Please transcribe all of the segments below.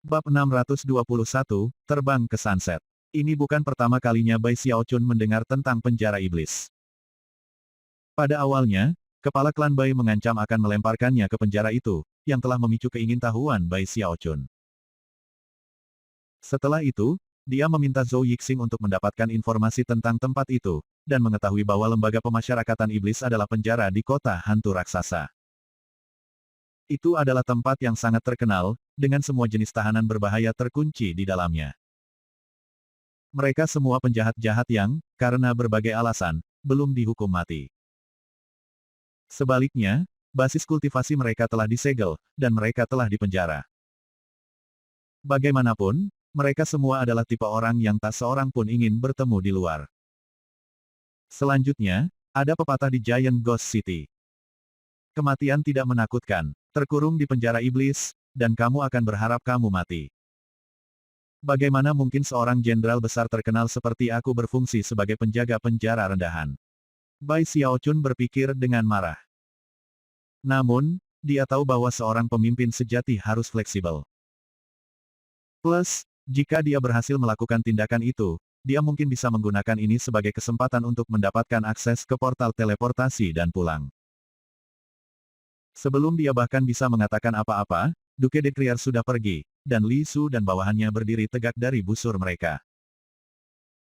Bab 621, Terbang ke Sunset. Ini bukan pertama kalinya Bai Xiaochun mendengar tentang penjara iblis. Pada awalnya, kepala klan Bai mengancam akan melemparkannya ke penjara itu, yang telah memicu keingintahuan Bai Xiaochun. Setelah itu, dia meminta Zhou Yixing untuk mendapatkan informasi tentang tempat itu, dan mengetahui bahwa lembaga pemasyarakatan iblis adalah penjara di kota hantu raksasa. Itu adalah tempat yang sangat terkenal, dengan semua jenis tahanan berbahaya terkunci di dalamnya. Mereka semua penjahat-jahat yang, karena berbagai alasan, belum dihukum mati. Sebaliknya, basis kultivasi mereka telah disegel, dan mereka telah dipenjara. Bagaimanapun, mereka semua adalah tipe orang yang tak seorang pun ingin bertemu di luar. Selanjutnya, ada pepatah di Giant Ghost City. Kematian tidak menakutkan, terkurung di penjara iblis, dan kamu akan berharap kamu mati. Bagaimana mungkin seorang jenderal besar terkenal seperti aku berfungsi sebagai penjaga penjara rendahan? Bai Xiaochun berpikir dengan marah. Namun, dia tahu bahwa seorang pemimpin sejati harus fleksibel. Plus, jika dia berhasil melakukan tindakan itu, dia mungkin bisa menggunakan ini sebagai kesempatan untuk mendapatkan akses ke portal teleportasi dan pulang. Sebelum dia bahkan bisa mengatakan apa-apa, Duke de Crier sudah pergi, dan Li Su dan bawahannya berdiri tegak dari busur mereka.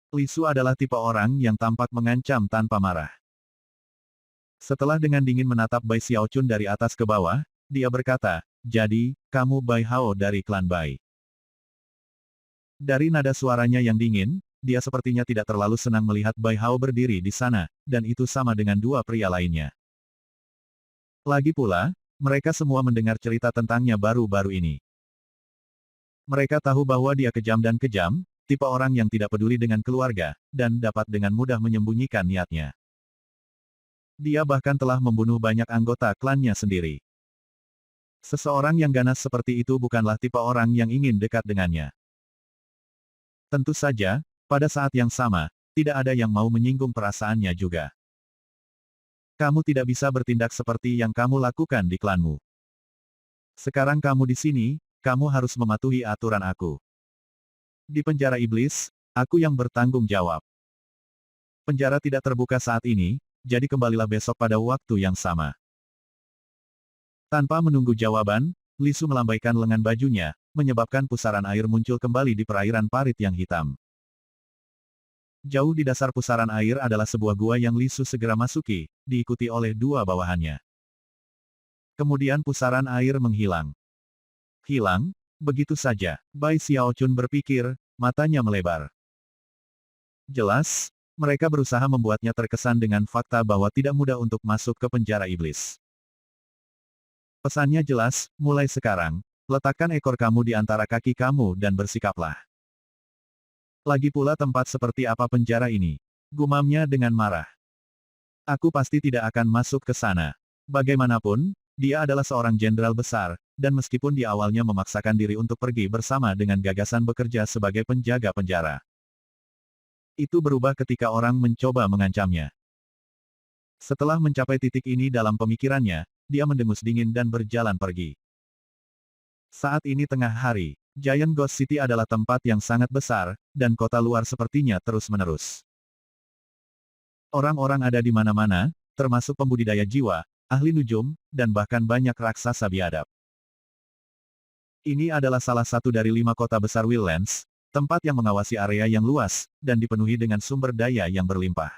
Li Su adalah tipe orang yang tampak mengancam tanpa marah. Setelah dengan dingin menatap Bai Xiaochun dari atas ke bawah, dia berkata, "Jadi, kamu Bai Hao dari klan Bai." Dari nada suaranya yang dingin, dia sepertinya tidak terlalu senang melihat Bai Hao berdiri di sana, dan itu sama dengan dua pria lainnya. Lagi pula, mereka semua mendengar cerita tentangnya baru-baru ini. Mereka tahu bahwa dia kejam dan kejam, tipe orang yang tidak peduli dengan keluarga, dan dapat dengan mudah menyembunyikan niatnya. Dia bahkan telah membunuh banyak anggota klannya sendiri. Seseorang yang ganas seperti itu bukanlah tipe orang yang ingin dekat dengannya. Tentu saja, pada saat yang sama, tidak ada yang mau menyinggung perasaannya juga. Kamu tidak bisa bertindak seperti yang kamu lakukan di klanmu. Sekarang kamu di sini, kamu harus mematuhi aturan aku. Di penjara iblis, aku yang bertanggung jawab. Penjara tidak terbuka saat ini, jadi kembalilah besok pada waktu yang sama. Tanpa menunggu jawaban, Li Su melambaikan lengan bajunya, menyebabkan pusaran air muncul kembali di perairan parit yang hitam. Jauh di dasar pusaran air adalah sebuah gua yang Li Su segera masuki, diikuti oleh dua bawahannya. Kemudian pusaran air menghilang. Hilang, begitu saja, Bai Xiaochun berpikir, matanya melebar. Jelas, mereka berusaha membuatnya terkesan dengan fakta bahwa tidak mudah untuk masuk ke penjara iblis. Pesannya jelas, mulai sekarang, letakkan ekor kamu di antara kaki kamu dan bersikaplah. Lagi pula tempat seperti apa penjara ini? Gumamnya dengan marah. Aku pasti tidak akan masuk ke sana. Bagaimanapun, dia adalah seorang jenderal besar, dan meskipun di awalnya memaksakan diri untuk pergi bersama dengan gagasan bekerja sebagai penjaga penjara. Itu berubah ketika orang mencoba mengancamnya. Setelah mencapai titik ini dalam pemikirannya, dia mendengus dingin dan berjalan pergi. Saat ini tengah hari. Giant Ghost City adalah tempat yang sangat besar, dan kota luar sepertinya terus-menerus. Orang-orang ada di mana-mana, termasuk pembudidaya jiwa, ahli nujum, dan bahkan banyak raksasa biadab. Ini adalah salah satu dari 5 kota besar Wildlands, tempat yang mengawasi area yang luas, dan dipenuhi dengan sumber daya yang berlimpah.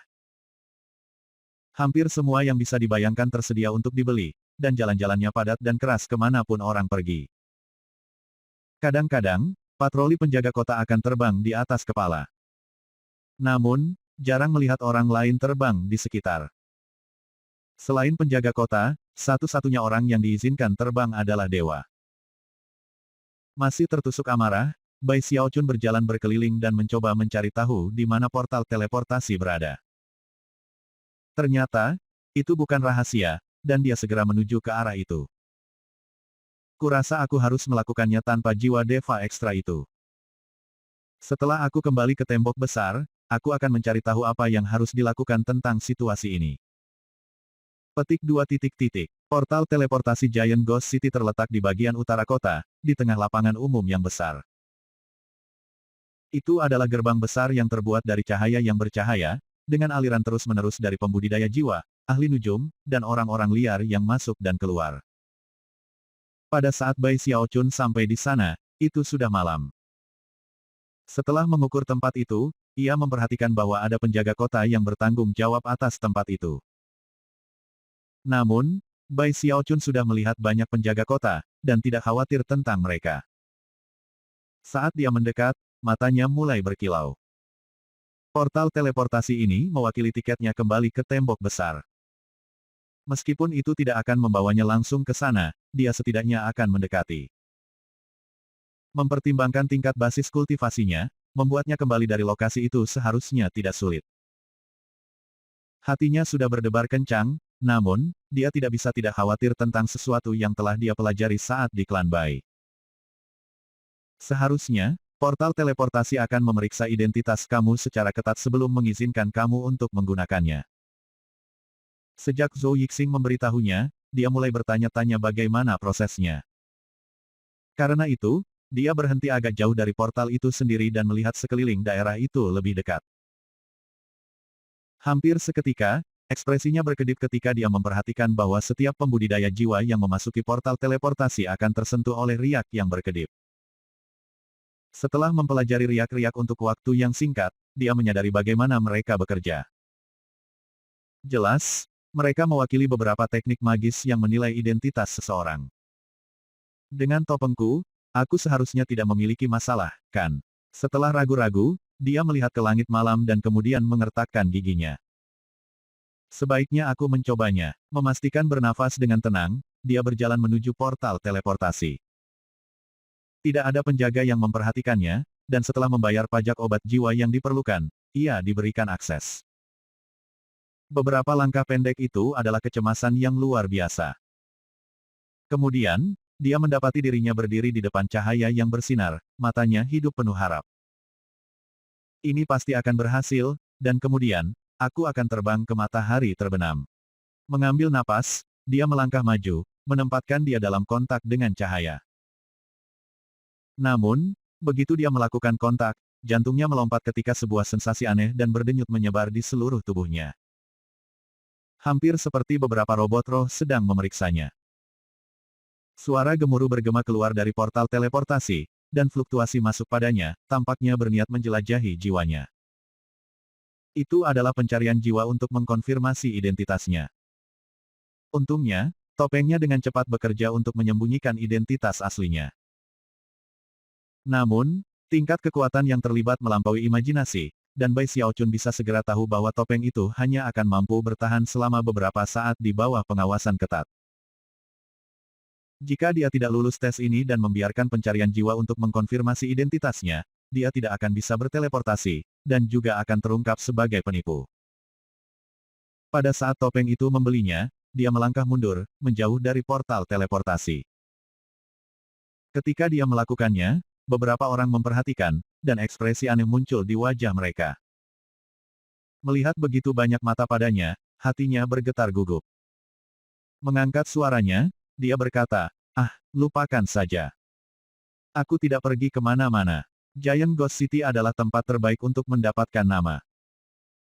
Hampir semua yang bisa dibayangkan tersedia untuk dibeli, dan jalan-jalannya padat dan keras kemanapun orang pergi. Kadang-kadang, patroli penjaga kota akan terbang di atas kepala. Namun, jarang melihat orang lain terbang di sekitar. Selain penjaga kota, satu-satunya orang yang diizinkan terbang adalah dewa. Masih tertusuk amarah, Bai Xiaochun berjalan berkeliling dan mencoba mencari tahu di mana portal teleportasi berada. Ternyata, itu bukan rahasia, dan dia segera menuju ke arah itu. Kurasa aku harus melakukannya tanpa jiwa deva ekstra itu. Setelah aku kembali ke tembok besar, aku akan mencari tahu apa yang harus dilakukan tentang situasi ini. Petik 2. Portal teleportasi Giant Ghost City terletak di bagian utara kota, di tengah lapangan umum yang besar. Itu adalah gerbang besar yang terbuat dari cahaya yang bercahaya, dengan aliran terus-menerus dari pembudidaya jiwa, ahli nujum, dan orang-orang liar yang masuk dan keluar. Pada saat Bai Xiaochun sampai di sana, itu sudah malam. Setelah mengukur tempat itu, ia memperhatikan bahwa ada penjaga kota yang bertanggung jawab atas tempat itu. Namun, Bai Xiaochun sudah melihat banyak penjaga kota, dan tidak khawatir tentang mereka. Saat dia mendekat, matanya mulai berkilau. Portal teleportasi ini mewakili tiketnya kembali ke tembok besar. Meskipun itu tidak akan membawanya langsung ke sana, dia setidaknya akan mendekati. Mempertimbangkan tingkat basis kultivasinya, membuatnya kembali dari lokasi itu seharusnya tidak sulit. Hatinya sudah berdebar kencang, namun, dia tidak bisa tidak khawatir tentang sesuatu yang telah dia pelajari saat di klan Bai. Seharusnya, portal teleportasi akan memeriksa identitas kamu secara ketat sebelum mengizinkan kamu untuk menggunakannya. Sejak Zhou Yixing memberitahunya, dia mulai bertanya-tanya bagaimana prosesnya. Karena itu, dia berhenti agak jauh dari portal itu sendiri dan melihat sekeliling daerah itu lebih dekat. Hampir seketika, ekspresinya berkedip ketika dia memperhatikan bahwa setiap pembudidaya jiwa yang memasuki portal teleportasi akan tersentuh oleh riak yang berkedip. Setelah mempelajari riak-riak untuk waktu yang singkat, dia menyadari bagaimana mereka bekerja. Jelas, mereka mewakili beberapa teknik magis yang menilai identitas seseorang. Dengan topengku, aku seharusnya tidak memiliki masalah, kan? Setelah ragu-ragu, dia melihat ke langit malam dan kemudian mengertakkan giginya. Sebaiknya aku mencobanya. Memastikan bernafas dengan tenang, dia berjalan menuju portal teleportasi. Tidak ada penjaga yang memperhatikannya, dan setelah membayar pajak obat jiwa yang diperlukan, ia diberikan akses. Beberapa langkah pendek itu adalah kecemasan yang luar biasa. Kemudian, dia mendapati dirinya berdiri di depan cahaya yang bersinar, matanya hidup penuh harap. Ini pasti akan berhasil, dan kemudian, aku akan terbang ke matahari terbenam. Mengambil napas, dia melangkah maju, menempatkan dia dalam kontak dengan cahaya. Namun, begitu dia melakukan kontak, jantungnya melompat ketika sebuah sensasi aneh dan berdenyut menyebar di seluruh tubuhnya. Hampir seperti beberapa robot roh sedang memeriksanya. Suara gemuruh bergema keluar dari portal teleportasi, dan fluktuasi masuk padanya, tampaknya berniat menjelajahi jiwanya. Itu adalah pencarian jiwa untuk mengkonfirmasi identitasnya. Untungnya, topengnya dengan cepat bekerja untuk menyembunyikan identitas aslinya. Namun, tingkat kekuatan yang terlibat melampaui imajinasi, dan Bai Xiaochun bisa segera tahu bahwa topeng itu hanya akan mampu bertahan selama beberapa saat di bawah pengawasan ketat. Jika dia tidak lulus tes ini dan membiarkan pencarian jiwa untuk mengkonfirmasi identitasnya, dia tidak akan bisa berteleportasi, dan juga akan terungkap sebagai penipu. Pada saat topeng itu membelinya, dia melangkah mundur, menjauh dari portal teleportasi. Ketika dia melakukannya, beberapa orang memperhatikan, dan ekspresi aneh muncul di wajah mereka. Melihat begitu banyak mata padanya, hatinya bergetar gugup. Mengangkat suaranya, dia berkata, lupakan saja. Aku tidak pergi kemana-mana. Giant Ghost City adalah tempat terbaik untuk mendapatkan nama.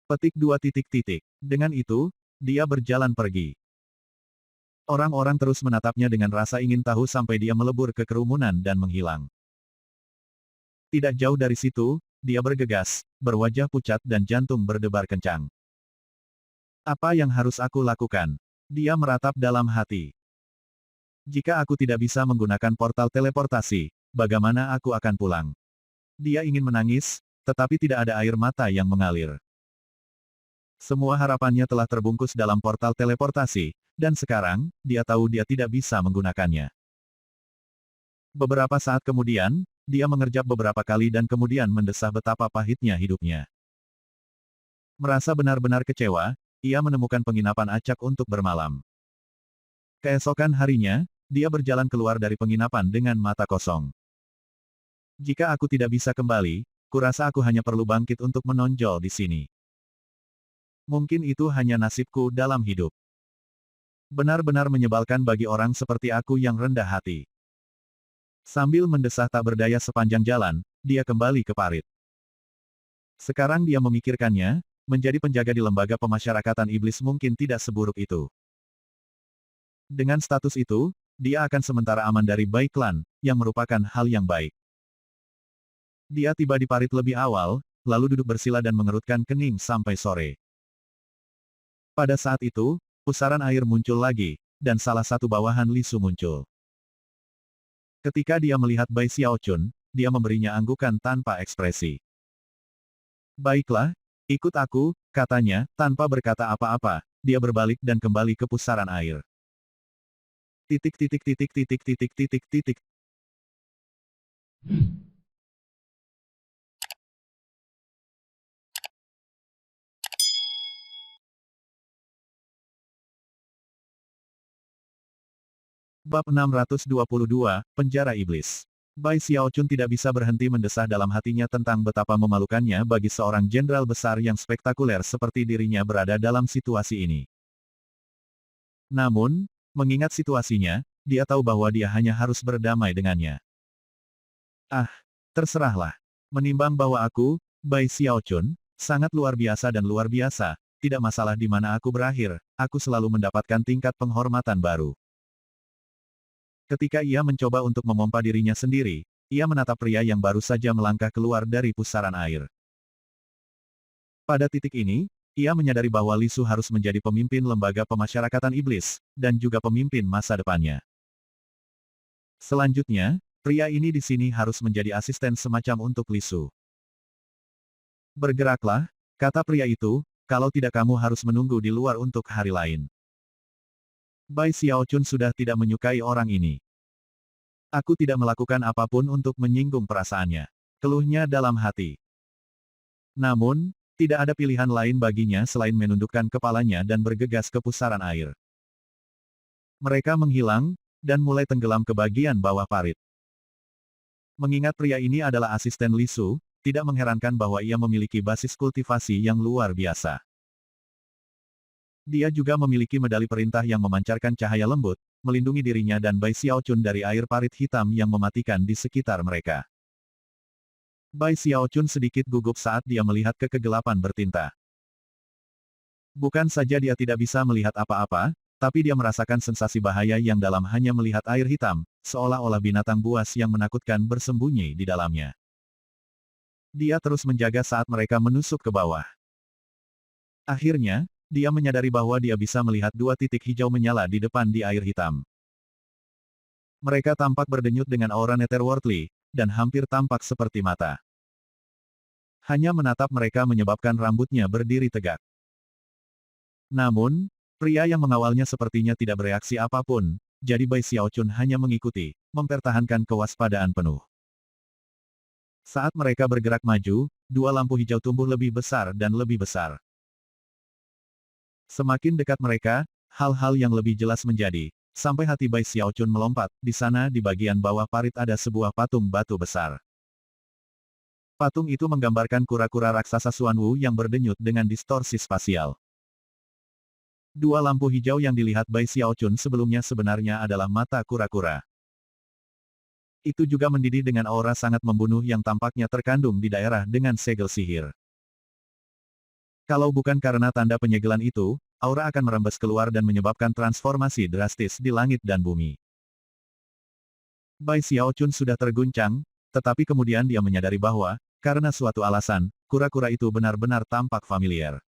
Petik 2 titik titik. Dengan itu, dia berjalan pergi. Orang-orang terus menatapnya dengan rasa ingin tahu sampai dia melebur ke kerumunan dan menghilang. Tidak jauh dari situ, dia bergegas, berwajah pucat dan jantung berdebar kencang. Apa yang harus aku lakukan? Dia meratap dalam hati. Jika aku tidak bisa menggunakan portal teleportasi, bagaimana aku akan pulang? Dia ingin menangis, tetapi tidak ada air mata yang mengalir. Semua harapannya telah terbungkus dalam portal teleportasi, dan sekarang, dia tahu dia tidak bisa menggunakannya. Beberapa saat kemudian, dia mengerjap beberapa kali dan kemudian mendesah betapa pahitnya hidupnya. Merasa benar-benar kecewa, ia menemukan penginapan acak untuk bermalam. Keesokan harinya, dia berjalan keluar dari penginapan dengan mata kosong. Jika aku tidak bisa kembali, kurasa aku hanya perlu bangkit untuk menonjol di sini. Mungkin itu hanya nasibku dalam hidup. Benar-benar menyebalkan bagi orang seperti aku yang rendah hati. Sambil mendesah tak berdaya sepanjang jalan, dia kembali ke parit. Sekarang dia memikirkannya, menjadi penjaga di lembaga pemasyarakatan iblis mungkin tidak seburuk itu. Dengan status itu, dia akan sementara aman dari Bai Clan, yang merupakan hal yang baik. Dia tiba di parit lebih awal, lalu duduk bersila dan mengerutkan kening sampai sore. Pada saat itu, pusaran air muncul lagi, dan salah satu bawahan Li Su muncul. Ketika dia melihat Bai Xiaochun, dia memberinya anggukan tanpa ekspresi. Baiklah, ikut aku, katanya, tanpa berkata apa-apa, dia berbalik dan kembali ke pusaran air. Titik titik titik titik titik titik titik. Bab 622, Penjara Iblis. Bai Xiaochun tidak bisa berhenti mendesah dalam hatinya tentang betapa memalukannya bagi seorang jenderal besar yang spektakuler seperti dirinya berada dalam situasi ini. Namun, mengingat situasinya, dia tahu bahwa dia hanya harus berdamai dengannya. Ah, terserahlah. Menimbang bahwa aku, Bai Xiaochun, sangat luar biasa dan luar biasa, tidak masalah di mana aku berakhir, aku selalu mendapatkan tingkat penghormatan baru. Ketika ia mencoba untuk memompa dirinya sendiri, ia menatap pria yang baru saja melangkah keluar dari pusaran air. Pada titik ini, ia menyadari bahwa Li Su harus menjadi pemimpin lembaga pemasyarakatan iblis, dan juga pemimpin masa depannya. Selanjutnya, pria ini di sini harus menjadi asisten semacam untuk Li Su. Bergeraklah, kata pria itu, kalau tidak kamu harus menunggu di luar untuk hari lain. Bai Xiaochun sudah tidak menyukai orang ini. Aku tidak melakukan apapun untuk menyinggung perasaannya. Keluhnya dalam hati. Namun, tidak ada pilihan lain baginya selain menundukkan kepalanya dan bergegas ke pusaran air. Mereka menghilang, dan mulai tenggelam ke bagian bawah parit. Mengingat pria ini adalah asisten Li Su, tidak mengherankan bahwa ia memiliki basis kultivasi yang luar biasa. Dia juga memiliki medali perintah yang memancarkan cahaya lembut, melindungi dirinya dan Bai Xiaochun dari air parit hitam yang mematikan di sekitar mereka. Bai Xiaochun sedikit gugup saat dia melihat ke kegelapan bertinta. Bukan saja dia tidak bisa melihat apa-apa, tapi dia merasakan sensasi bahaya yang dalam hanya melihat air hitam, seolah-olah binatang buas yang menakutkan bersembunyi di dalamnya. Dia terus menjaga saat mereka menusuk ke bawah. Akhirnya, dia menyadari bahwa dia bisa melihat dua titik hijau menyala di depan di air hitam. Mereka tampak berdenyut dengan aura netherworldly, dan hampir tampak seperti mata. Hanya menatap mereka menyebabkan rambutnya berdiri tegak. Namun, pria yang mengawalnya sepertinya tidak bereaksi apapun, jadi Bai Xiaochun hanya mengikuti, mempertahankan kewaspadaan penuh. Saat mereka bergerak maju, dua lampu hijau tumbuh lebih besar dan lebih besar. Semakin dekat mereka, hal-hal yang lebih jelas menjadi, sampai hati Bai Xiaochun melompat, di sana di bagian bawah parit ada sebuah patung batu besar. Patung itu menggambarkan kura-kura raksasa Xuan Wu yang berdenyut dengan distorsi spasial. Dua lampu hijau yang dilihat Bai Xiaochun sebelumnya sebenarnya adalah mata kura-kura. Itu juga mendidih dengan aura sangat membunuh yang tampaknya terkandung di daerah dengan segel sihir. Kalau bukan karena tanda penyegelan itu, aura akan merembes keluar dan menyebabkan transformasi drastis di langit dan bumi. Bai Xiaochun sudah terguncang, tetapi kemudian dia menyadari bahwa, karena suatu alasan, kura-kura itu benar-benar tampak familiar.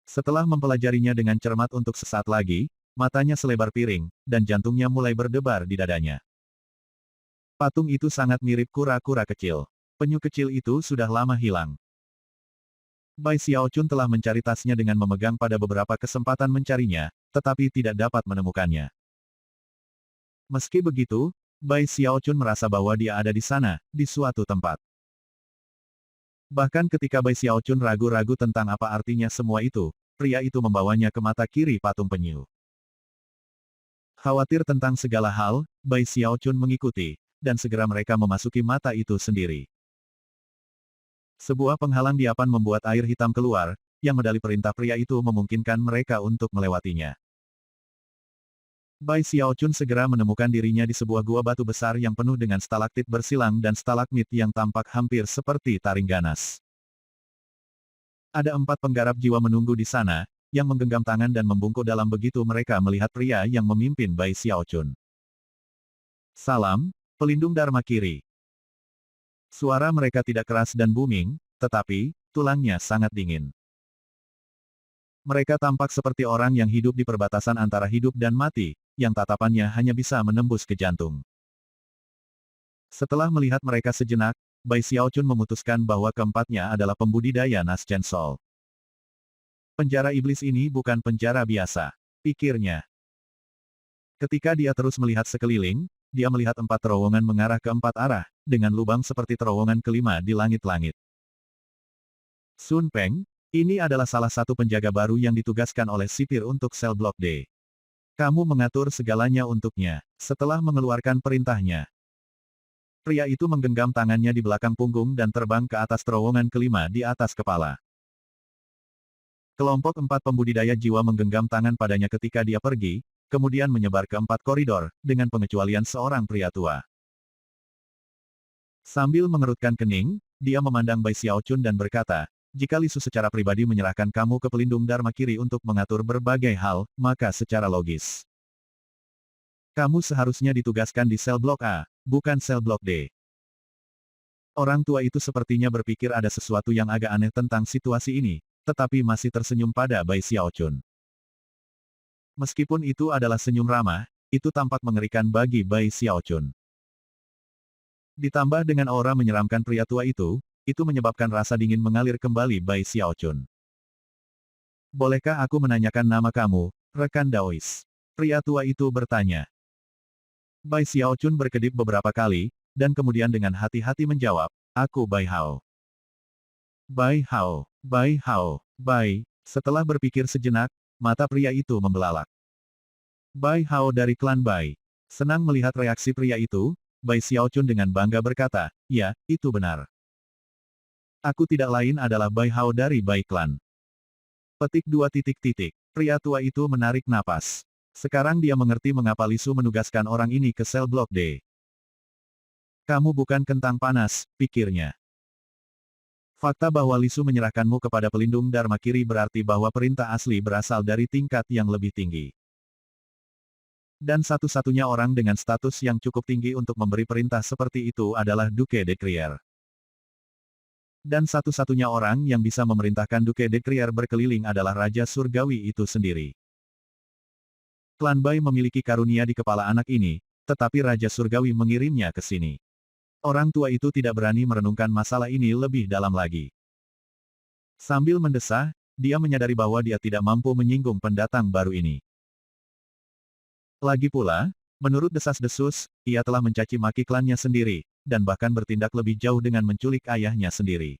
Setelah mempelajarinya dengan cermat untuk sesaat lagi, matanya selebar piring, dan jantungnya mulai berdebar di dadanya. Patung itu sangat mirip kura-kura kecil. Penyu kecil itu sudah lama hilang. Bai Xiaochun telah mencari tasnya dengan memegang pada beberapa kesempatan mencarinya, tetapi tidak dapat menemukannya. Meski begitu, Bai Xiaochun merasa bahwa dia ada di sana, di suatu tempat. Bahkan ketika Bai Xiaochun ragu-ragu tentang apa artinya semua itu, pria itu membawanya ke mata kiri patung penyu. Khawatir tentang segala hal, Bai Xiaochun mengikuti, dan segera mereka memasuki mata itu sendiri. Sebuah penghalang di papan membuat air hitam keluar, yang medali perintah pria itu memungkinkan mereka untuk melewatinya. Bai Xiaochun segera menemukan dirinya di sebuah gua batu besar yang penuh dengan stalaktit bersilang dan stalagmit yang tampak hampir seperti taring ganas. Ada 4 penggarap jiwa menunggu di sana, yang menggenggam tangan dan membungkuk dalam begitu mereka melihat pria yang memimpin Bai Xiaochun. Salam, pelindung Dharma Kiri. Suara mereka tidak keras dan booming, tetapi, tulangnya sangat dingin. Mereka tampak seperti orang yang hidup di perbatasan antara hidup dan mati, yang tatapannya hanya bisa menembus ke jantung. Setelah melihat mereka sejenak, Bai Xiaochun memutuskan bahwa keempatnya adalah pembudidaya Nas Chen Sol. Penjara iblis ini bukan penjara biasa, pikirnya. Ketika dia terus melihat sekeliling, dia melihat 4 terowongan mengarah ke 4 arah, dengan lubang seperti terowongan kelima di langit-langit. Sun Peng, ini adalah salah satu penjaga baru yang ditugaskan oleh sipir untuk sel blok D. Kamu mengatur segalanya untuknya, setelah mengeluarkan perintahnya. Pria itu menggenggam tangannya di belakang punggung dan terbang ke atas terowongan kelima di atas kepala. Kelompok 4 pembudidaya jiwa menggenggam tangan padanya ketika dia pergi, kemudian menyebar ke 4 koridor, dengan pengecualian seorang pria tua. Sambil mengerutkan kening, dia memandang Bai Xiaochun dan berkata, jika Li Su secara pribadi menyerahkan kamu ke pelindung Dharma Kiri untuk mengatur berbagai hal, maka secara logis. Kamu seharusnya ditugaskan di sel blok A, bukan sel blok D. Orang tua itu sepertinya berpikir ada sesuatu yang agak aneh tentang situasi ini, tetapi masih tersenyum pada Bai Xiaochun. Meskipun itu adalah senyum ramah, itu tampak mengerikan bagi Bai Xiaochun. Ditambah dengan aura menyeramkan pria tua itu menyebabkan rasa dingin mengalir kembali Bai Xiaochun. Bolehkah aku menanyakan nama kamu, rekan Daois? Pria tua itu bertanya. Bai Xiaochun berkedip beberapa kali, dan kemudian dengan hati-hati menjawab, aku Bai Hao. Bai Hao, Bai Hao, Bai. Setelah berpikir sejenak, mata pria itu membelalak. Bai Hao dari klan Bai. Senang melihat reaksi pria itu, Bai Xiaochun dengan bangga berkata, ya, itu benar. Aku tidak lain adalah Bai Hao dari Bai Klan. Petik 2. Pria tua itu menarik napas. Sekarang dia mengerti mengapa Li Su menugaskan orang ini ke sel blok D. Kamu bukan kentang panas, pikirnya. Fakta bahwa Li Su menyerahkanmu kepada pelindung Dharma Kiri berarti bahwa perintah asli berasal dari tingkat yang lebih tinggi. Dan satu-satunya orang dengan status yang cukup tinggi untuk memberi perintah seperti itu adalah Duke de Crier. Dan satu-satunya orang yang bisa memerintahkan Duke de Crier berkeliling adalah Raja Surgawi itu sendiri. Klan Bai memiliki karunia di kepala anak ini, tetapi Raja Surgawi mengirimnya ke sini. Orang tua itu tidak berani merenungkan masalah ini lebih dalam lagi. Sambil mendesah, dia menyadari bahwa dia tidak mampu menyinggung pendatang baru ini. Lagi pula, menurut desas-desus, ia telah mencaci maki klannya sendiri, dan bahkan bertindak lebih jauh dengan menculik ayahnya sendiri.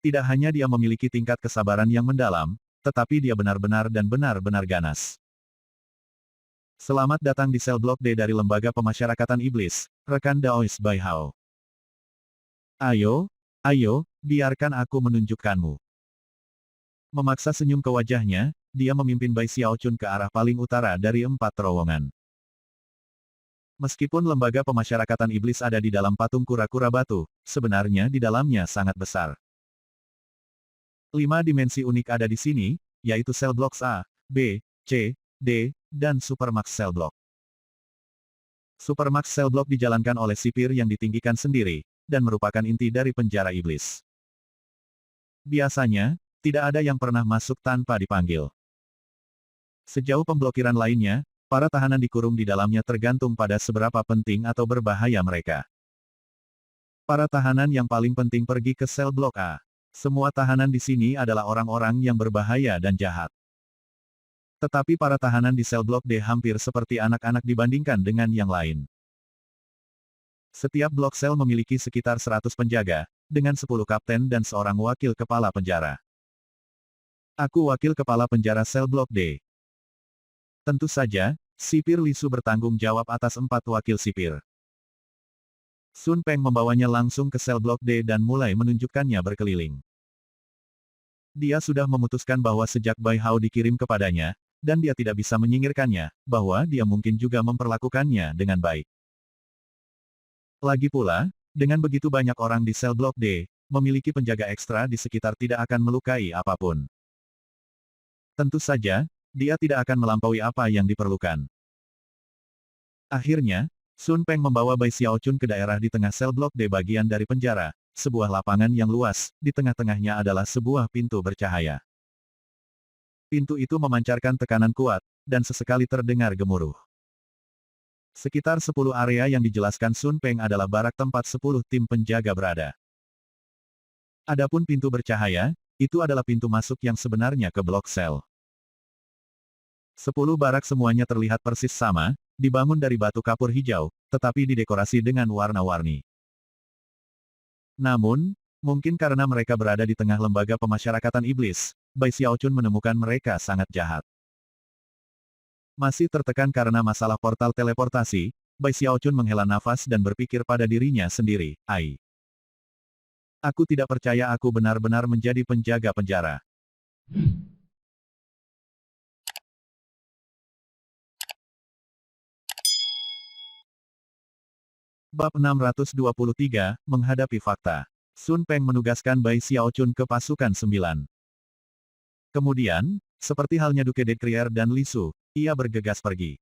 Tidak hanya dia memiliki tingkat kesabaran yang mendalam, tetapi dia benar-benar dan benar-benar ganas. Selamat datang di sel blok D dari Lembaga Pemasyarakatan Iblis, rekan Daois Bai Hao. Ayo, biarkan aku menunjukkanmu. Memaksa senyum ke wajahnya, dia memimpin Bai Xiaochun ke arah paling utara dari 4 terowongan. Meskipun Lembaga Pemasyarakatan Iblis ada di dalam patung kura-kura batu, sebenarnya di dalamnya sangat besar. 5 dimensi unik ada di sini, yaitu sel blok A, B, C, D, dan Supermax Cell Block. Supermax Cell Block dijalankan oleh sipir yang ditinggikan sendiri, dan merupakan inti dari penjara iblis. Biasanya, tidak ada yang pernah masuk tanpa dipanggil. Sejauh pemblokiran lainnya, para tahanan dikurung di dalamnya tergantung pada seberapa penting atau berbahaya mereka. Para tahanan yang paling penting pergi ke sel blok A. Semua tahanan di sini adalah orang-orang yang berbahaya dan jahat. Tetapi para tahanan di sel blok D hampir seperti anak-anak dibandingkan dengan yang lain. Setiap blok sel memiliki sekitar 100 penjaga, dengan 10 kapten dan seorang wakil kepala penjara. Aku wakil kepala penjara sel blok D. Tentu saja, sipir Li Su bertanggung jawab atas 4 wakil sipir. Sun Peng membawanya langsung ke sel blok D dan mulai menunjukkannya berkeliling. Dia sudah memutuskan bahwa sejak Bai Hao dikirim kepadanya, dan dia tidak bisa menyingkirkannya, bahwa dia mungkin juga memperlakukannya dengan baik. Lagi pula, dengan begitu banyak orang di sel Blok D, memiliki penjaga ekstra di sekitar tidak akan melukai apapun. Tentu saja, dia tidak akan melampaui apa yang diperlukan. Akhirnya, Sun Peng membawa Bai Xiaochun ke daerah di tengah sel Blok D bagian dari penjara, sebuah lapangan yang luas, di tengah-tengahnya adalah sebuah pintu bercahaya. Pintu itu memancarkan tekanan kuat, dan sesekali terdengar gemuruh. Sekitar 10 area yang dijelaskan Sun Peng adalah barak tempat 10 tim penjaga berada. Adapun pintu bercahaya, itu adalah pintu masuk yang sebenarnya ke blok sel. 10 barak semuanya terlihat persis sama, dibangun dari batu kapur hijau, tetapi didekorasi dengan warna-warni. Namun, mungkin karena mereka berada di tengah lembaga pemasyarakatan iblis, Bai Xiaochun menemukan mereka sangat jahat. Masih tertekan karena masalah portal teleportasi, Bai Xiaochun menghela nafas dan berpikir pada dirinya sendiri, "Ai, aku tidak percaya aku benar-benar menjadi penjaga penjara." Bab 623, Menghadapi Fakta. Sun Peng menugaskan Bai Xiaochun ke pasukan 9. Kemudian, seperti halnya Duke de Crier dan Li Su, ia bergegas pergi.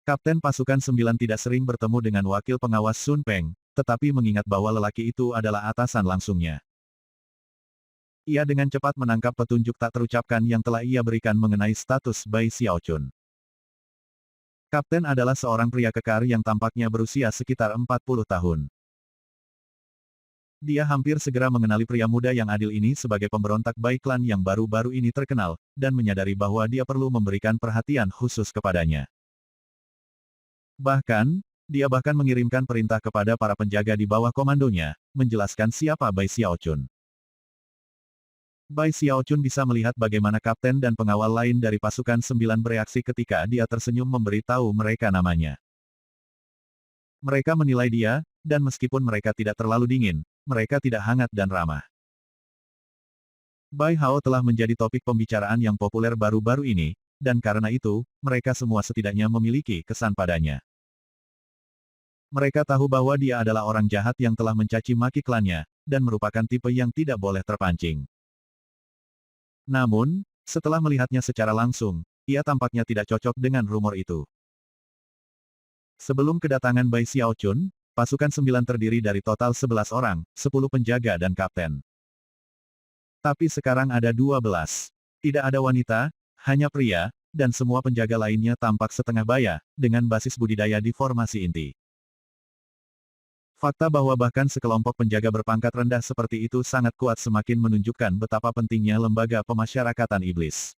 Kapten pasukan 9 tidak sering bertemu dengan wakil pengawas Sun Peng, tetapi mengingat bahwa lelaki itu adalah atasan langsungnya. Ia dengan cepat menangkap petunjuk tak terucapkan yang telah ia berikan mengenai status Bai Xiaochun. Kapten adalah seorang pria kekar yang tampaknya berusia sekitar 40 tahun. Dia hampir segera mengenali pria muda yang adil ini sebagai pemberontak Bai Clan yang baru-baru ini terkenal, dan menyadari bahwa dia perlu memberikan perhatian khusus kepadanya. Bahkan, dia mengirimkan perintah kepada para penjaga di bawah komandonya, menjelaskan siapa Bai Xiaochun. Bai Xiaochun bisa melihat bagaimana kapten dan pengawal lain dari pasukan 9 bereaksi ketika dia tersenyum memberitahu mereka namanya. Mereka menilai dia, dan meskipun mereka tidak terlalu dingin, mereka tidak hangat dan ramah. Bai Hao telah menjadi topik pembicaraan yang populer baru-baru ini, dan karena itu, mereka semua setidaknya memiliki kesan padanya. Mereka tahu bahwa dia adalah orang jahat yang telah mencaci maki klannya, dan merupakan tipe yang tidak boleh terpancing. Namun, setelah melihatnya secara langsung, ia tampaknya tidak cocok dengan rumor itu. Sebelum kedatangan Bai Xiaochun, pasukan 9 terdiri dari total 11 orang, 10 penjaga dan kapten. Tapi sekarang ada 12. Tidak ada wanita, hanya pria, dan semua penjaga lainnya tampak setengah baya, dengan basis budidaya di formasi inti. Fakta bahwa bahkan sekelompok penjaga berpangkat rendah seperti itu sangat kuat semakin menunjukkan betapa pentingnya lembaga pemasyarakatan iblis.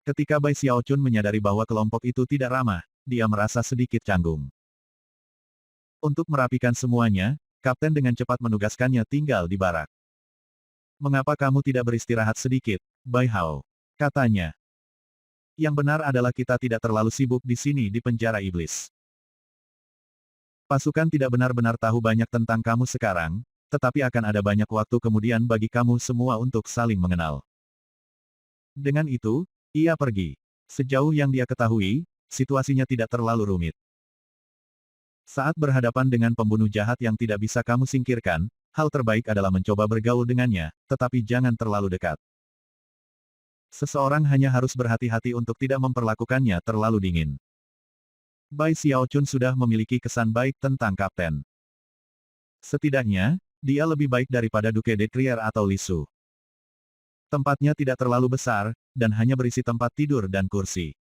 Ketika Bai Xiaochun menyadari bahwa kelompok itu tidak ramah, dia merasa sedikit canggung. Untuk merapikan semuanya, kapten dengan cepat menugaskannya tinggal di barak. "Mengapa kamu tidak beristirahat sedikit, Bai Hao?" katanya. "Yang benar adalah kita tidak terlalu sibuk di sini di penjara iblis. Pasukan tidak benar-benar tahu banyak tentang kamu sekarang, tetapi akan ada banyak waktu kemudian bagi kamu semua untuk saling mengenal." Dengan itu, ia pergi. Sejauh yang dia ketahui, situasinya tidak terlalu rumit. Saat berhadapan dengan pembunuh jahat yang tidak bisa kamu singkirkan, hal terbaik adalah mencoba bergaul dengannya, tetapi jangan terlalu dekat. Seseorang hanya harus berhati-hati untuk tidak memperlakukannya terlalu dingin. Bai Xiaochun sudah memiliki kesan baik tentang kapten. Setidaknya, dia lebih baik daripada Duke de Crier atau Li Su. Tempatnya tidak terlalu besar, dan hanya berisi tempat tidur dan kursi.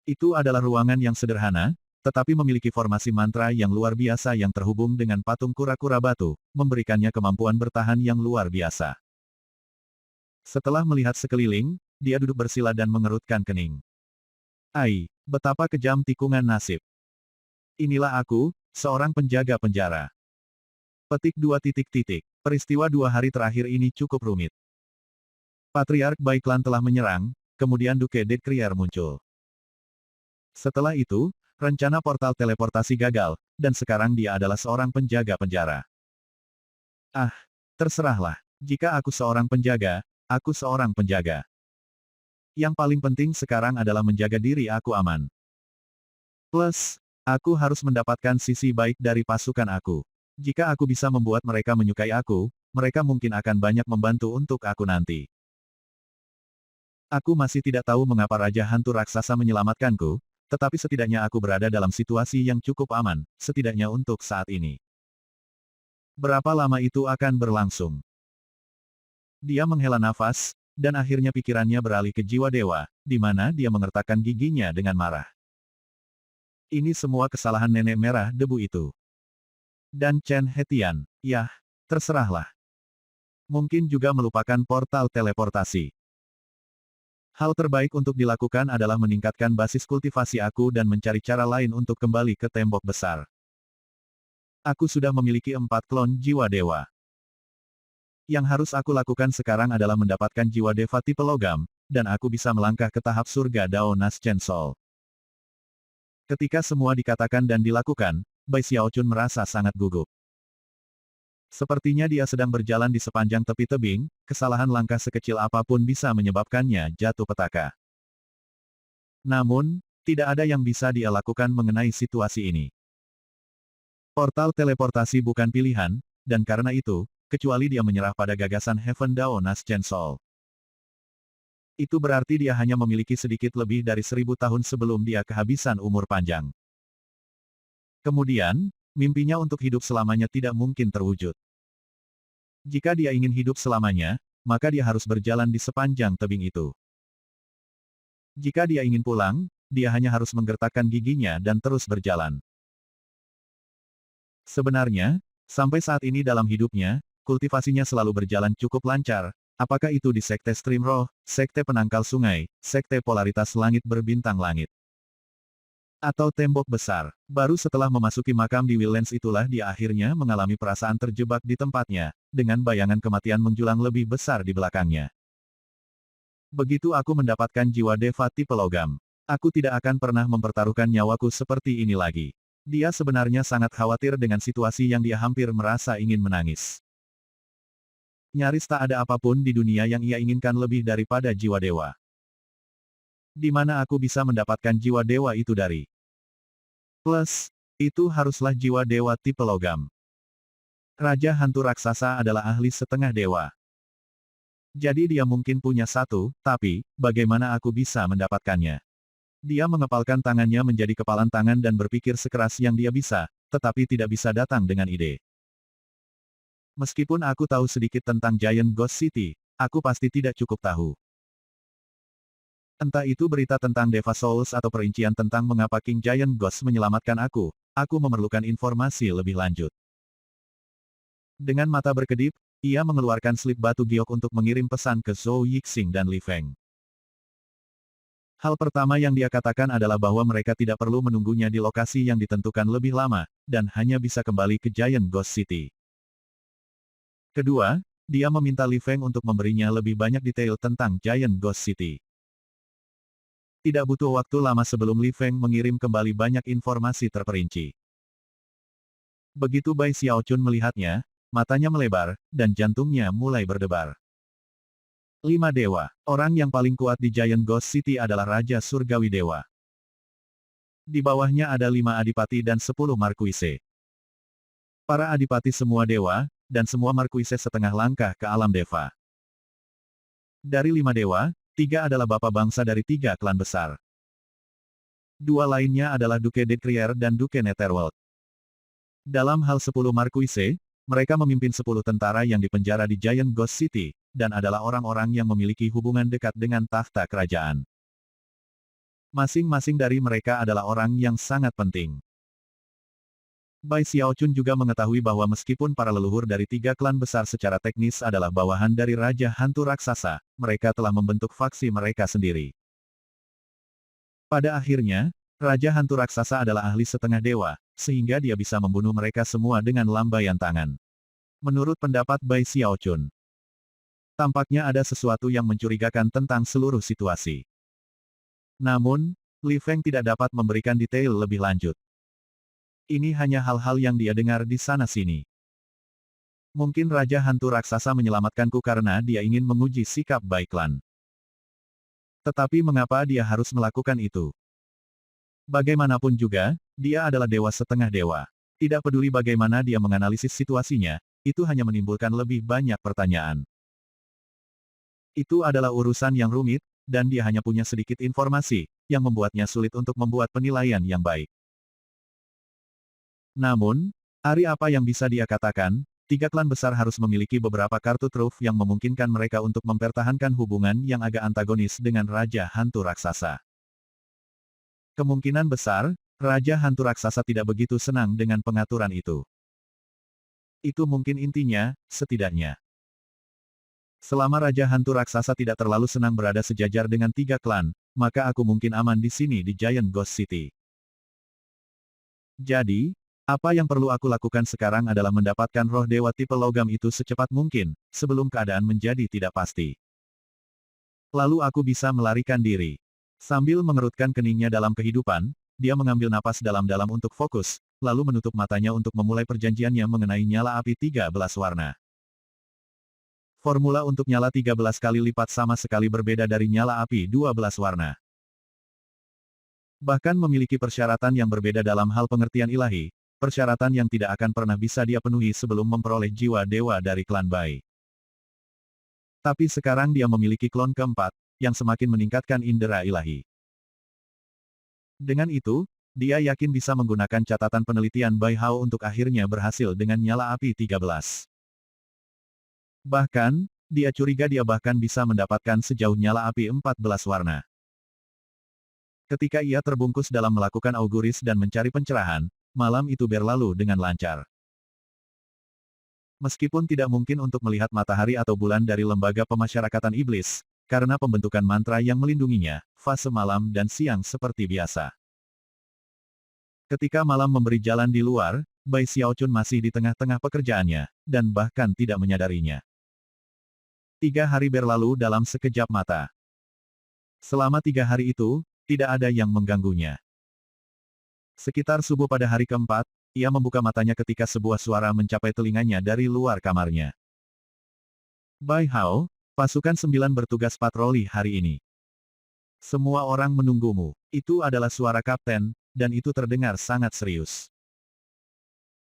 Itu adalah ruangan yang sederhana, tetapi memiliki formasi mantra yang luar biasa yang terhubung dengan patung kura-kura batu, memberikannya kemampuan bertahan yang luar biasa. Setelah melihat sekeliling, dia duduk bersila dan mengerutkan kening. "Ai, betapa kejam tikungan nasib. Inilah aku, seorang penjaga penjara." Petik 2 titik. Peristiwa 2 hari terakhir ini cukup rumit. Patriark Bai Clan telah menyerang, kemudian Duke de Crier muncul. Setelah itu, rencana portal teleportasi gagal, dan sekarang dia adalah seorang penjaga penjara. Ah, terserahlah. Jika aku seorang penjaga, aku seorang penjaga. Yang paling penting sekarang adalah menjaga diri aku aman. Plus, aku harus mendapatkan sisi baik dari pasukan aku. Jika aku bisa membuat mereka menyukai aku, mereka mungkin akan banyak membantu untuk aku nanti. Aku masih tidak tahu mengapa Raja Hantu Raksasa menyelamatkanku, tetapi setidaknya aku berada dalam situasi yang cukup aman, setidaknya untuk saat ini. Berapa lama itu akan berlangsung? Dia menghela nafas, dan akhirnya pikirannya beralih ke jiwa dewa, di mana dia mengertakkan giginya dengan marah. Ini semua kesalahan nenek merah debu itu. Dan Chen Hetian, yah, terserahlah. Mungkin juga melupakan portal teleportasi. Hal terbaik untuk dilakukan adalah meningkatkan basis kultivasi aku dan mencari cara lain untuk kembali ke tembok besar. Aku sudah memiliki 4 klon jiwa dewa. Yang harus aku lakukan sekarang adalah mendapatkan jiwa deva tipe logam, dan aku bisa melangkah ke tahap surga Dao Naschen Soul. Ketika semua dikatakan dan dilakukan, Bai Xiaochun merasa sangat gugup. Sepertinya dia sedang berjalan di sepanjang tepi tebing, kesalahan langkah sekecil apapun bisa menyebabkannya jatuh petaka. Namun, tidak ada yang bisa dia lakukan mengenai situasi ini. Portal teleportasi bukan pilihan, dan karena itu, kecuali dia menyerah pada gagasan Heaven Dao Naschen Soul. Itu berarti dia hanya memiliki sedikit lebih dari 1000 tahun sebelum dia kehabisan umur panjang. Kemudian, mimpinya untuk hidup selamanya tidak mungkin terwujud. Jika dia ingin hidup selamanya, maka dia harus berjalan di sepanjang tebing itu. Jika dia ingin pulang, dia hanya harus menggertakkan giginya dan terus berjalan. Sebenarnya, sampai saat ini dalam hidupnya, kultivasinya selalu berjalan cukup lancar, apakah itu di Sekte Stream Roh, Sekte Penangkal Sungai, Sekte Polaritas Langit Berbintang Langit, atau Tembok Besar. Baru setelah memasuki makam di Willens itulah dia akhirnya mengalami perasaan terjebak di tempatnya, dengan bayangan kematian menjulang lebih besar di belakangnya. Begitu aku mendapatkan jiwa deva tipe logam, aku tidak akan pernah mempertaruhkan nyawaku seperti ini lagi. Dia sebenarnya sangat khawatir dengan situasi yang dia hampir merasa ingin menangis. Nyaris tak ada apapun di dunia yang ia inginkan lebih daripada jiwa dewa. Di mana aku bisa mendapatkan jiwa dewa itu dari? Plus, itu haruslah jiwa dewa tipe logam. Raja Hantu Raksasa adalah ahli setengah dewa. Jadi dia mungkin punya satu, tapi, bagaimana aku bisa mendapatkannya? Dia mengepalkan tangannya menjadi kepalan tangan dan berpikir sekeras yang dia bisa, tetapi tidak bisa datang dengan ide. Meskipun aku tahu sedikit tentang Giant Ghost City, aku pasti tidak cukup tahu. Entah itu berita tentang Deva Souls atau perincian tentang mengapa King Giant Ghost menyelamatkan aku memerlukan informasi lebih lanjut. Dengan mata berkedip, ia mengeluarkan slip batu giok untuk mengirim pesan ke Zhou Yixing dan Li Feng. Hal pertama yang dia katakan adalah bahwa mereka tidak perlu menunggunya di lokasi yang ditentukan lebih lama, dan hanya bisa kembali ke Giant Ghost City. Kedua, dia meminta Li Feng untuk memberinya lebih banyak detail tentang Giant Ghost City. Tidak butuh waktu lama sebelum Li Feng mengirim kembali banyak informasi terperinci. Begitu Bai Xiaochun melihatnya, matanya melebar, dan jantungnya mulai berdebar. 5 dewa. Orang yang paling kuat di Giant Ghost City adalah Raja Surgawi Dewa. Di bawahnya ada 5 adipati dan 10 markuise. Para adipati semua dewa, dan semua markuise setengah langkah ke alam deva. Dari 5 dewa, 3 adalah bapak bangsa dari 3 klan besar. 2 lainnya adalah Duke de Crier dan Duke Netherworld. Dalam hal 10 markuise, mereka memimpin 10 tentara yang dipenjara di Giant Ghost City, dan adalah orang-orang yang memiliki hubungan dekat dengan tahta kerajaan. Masing-masing dari mereka adalah orang yang sangat penting. Bai Xiaochun juga mengetahui bahwa meskipun para leluhur dari 3 klan besar secara teknis adalah bawahan dari Raja Hantu Raksasa, mereka telah membentuk faksi mereka sendiri. Pada akhirnya, Raja Hantu Raksasa adalah ahli setengah dewa, sehingga dia bisa membunuh mereka semua dengan lambaian tangan. Menurut pendapat Bai Xiaochun, tampaknya ada sesuatu yang mencurigakan tentang seluruh situasi. Namun, Li Feng tidak dapat memberikan detail lebih lanjut. Ini hanya hal-hal yang dia dengar di sana-sini. Mungkin Raja Hantu Raksasa menyelamatkanku karena dia ingin menguji sikap baik klan. Tetapi mengapa dia harus melakukan itu? Bagaimanapun juga, dia adalah dewa setengah dewa. Tidak peduli bagaimana dia menganalisis situasinya, itu hanya menimbulkan lebih banyak pertanyaan. Itu adalah urusan yang rumit, dan dia hanya punya sedikit informasi, yang membuatnya sulit untuk membuat penilaian yang baik. Namun, apa yang bisa dia katakan, tiga klan besar harus memiliki beberapa kartu truf yang memungkinkan mereka untuk mempertahankan hubungan yang agak antagonis dengan Raja Hantu Raksasa. Kemungkinan besar, Raja Hantu Raksasa tidak begitu senang dengan pengaturan itu. Itu mungkin intinya, setidaknya. Selama Raja Hantu Raksasa tidak terlalu senang berada sejajar dengan tiga klan, maka aku mungkin aman di sini di Giant Ghost City. Jadi, apa yang perlu aku lakukan sekarang adalah mendapatkan roh dewa tipe logam itu secepat mungkin, sebelum keadaan menjadi tidak pasti. Lalu aku bisa melarikan diri. Sambil mengerutkan keningnya dalam kehidupan, dia mengambil napas dalam-dalam untuk fokus, lalu menutup matanya untuk memulai perjanjiannya mengenai nyala api 13 warna. Formula untuk nyala 13 kali lipat sama sekali berbeda dari nyala api 12 warna. Bahkan memiliki persyaratan yang berbeda dalam hal pengertian ilahi, persyaratan yang tidak akan pernah bisa dia penuhi sebelum memperoleh jiwa dewa dari klan Bai. Tapi sekarang dia memiliki klon keempat, yang semakin meningkatkan indera ilahi. Dengan itu, dia yakin bisa menggunakan catatan penelitian Bai Hao untuk akhirnya berhasil dengan nyala api 13. Bahkan, dia curiga dia bahkan bisa mendapatkan sejauh nyala api 14 warna. Ketika ia terbungkus dalam melakukan auguris dan mencari pencerahan, malam itu berlalu dengan lancar. Meskipun tidak mungkin untuk melihat matahari atau bulan dari lembaga pemasyarakatan iblis, karena pembentukan mantra yang melindunginya, fase malam dan siang seperti biasa. Ketika malam memberi jalan di luar, Bai Xiaochun masih di tengah-tengah pekerjaannya, dan bahkan tidak menyadarinya. 3 hari berlalu dalam sekejap mata. Selama 3 hari itu, tidak ada yang mengganggunya. Sekitar subuh pada hari keempat, ia membuka matanya ketika sebuah suara mencapai telinganya dari luar kamarnya. Bai Hao, pasukan 9 bertugas patroli hari ini. Semua orang menunggumu. Itu adalah suara kapten, dan itu terdengar sangat serius.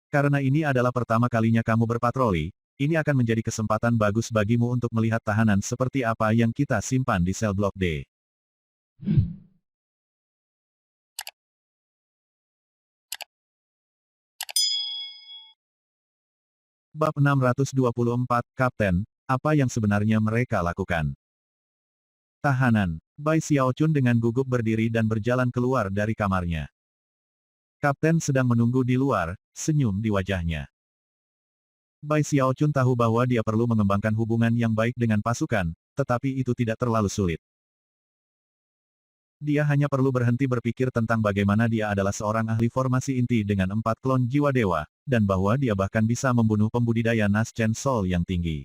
Karena ini adalah pertama kalinya kamu berpatroli, ini akan menjadi kesempatan bagus bagimu untuk melihat tahanan seperti apa yang kita simpan di sel blok D. Bab 624, Kapten, apa yang sebenarnya mereka lakukan? Tahanan. Bai Xiaochun dengan gugup berdiri dan berjalan keluar dari kamarnya. Kapten sedang menunggu di luar, senyum di wajahnya. Bai Xiaochun tahu bahwa dia perlu mengembangkan hubungan yang baik dengan pasukan, tetapi itu tidak terlalu sulit. Dia hanya perlu berhenti berpikir tentang bagaimana dia adalah seorang ahli formasi inti dengan 4 klon jiwa dewa, dan bahwa dia bahkan bisa membunuh pembudidaya Nas Chen Sol yang tinggi.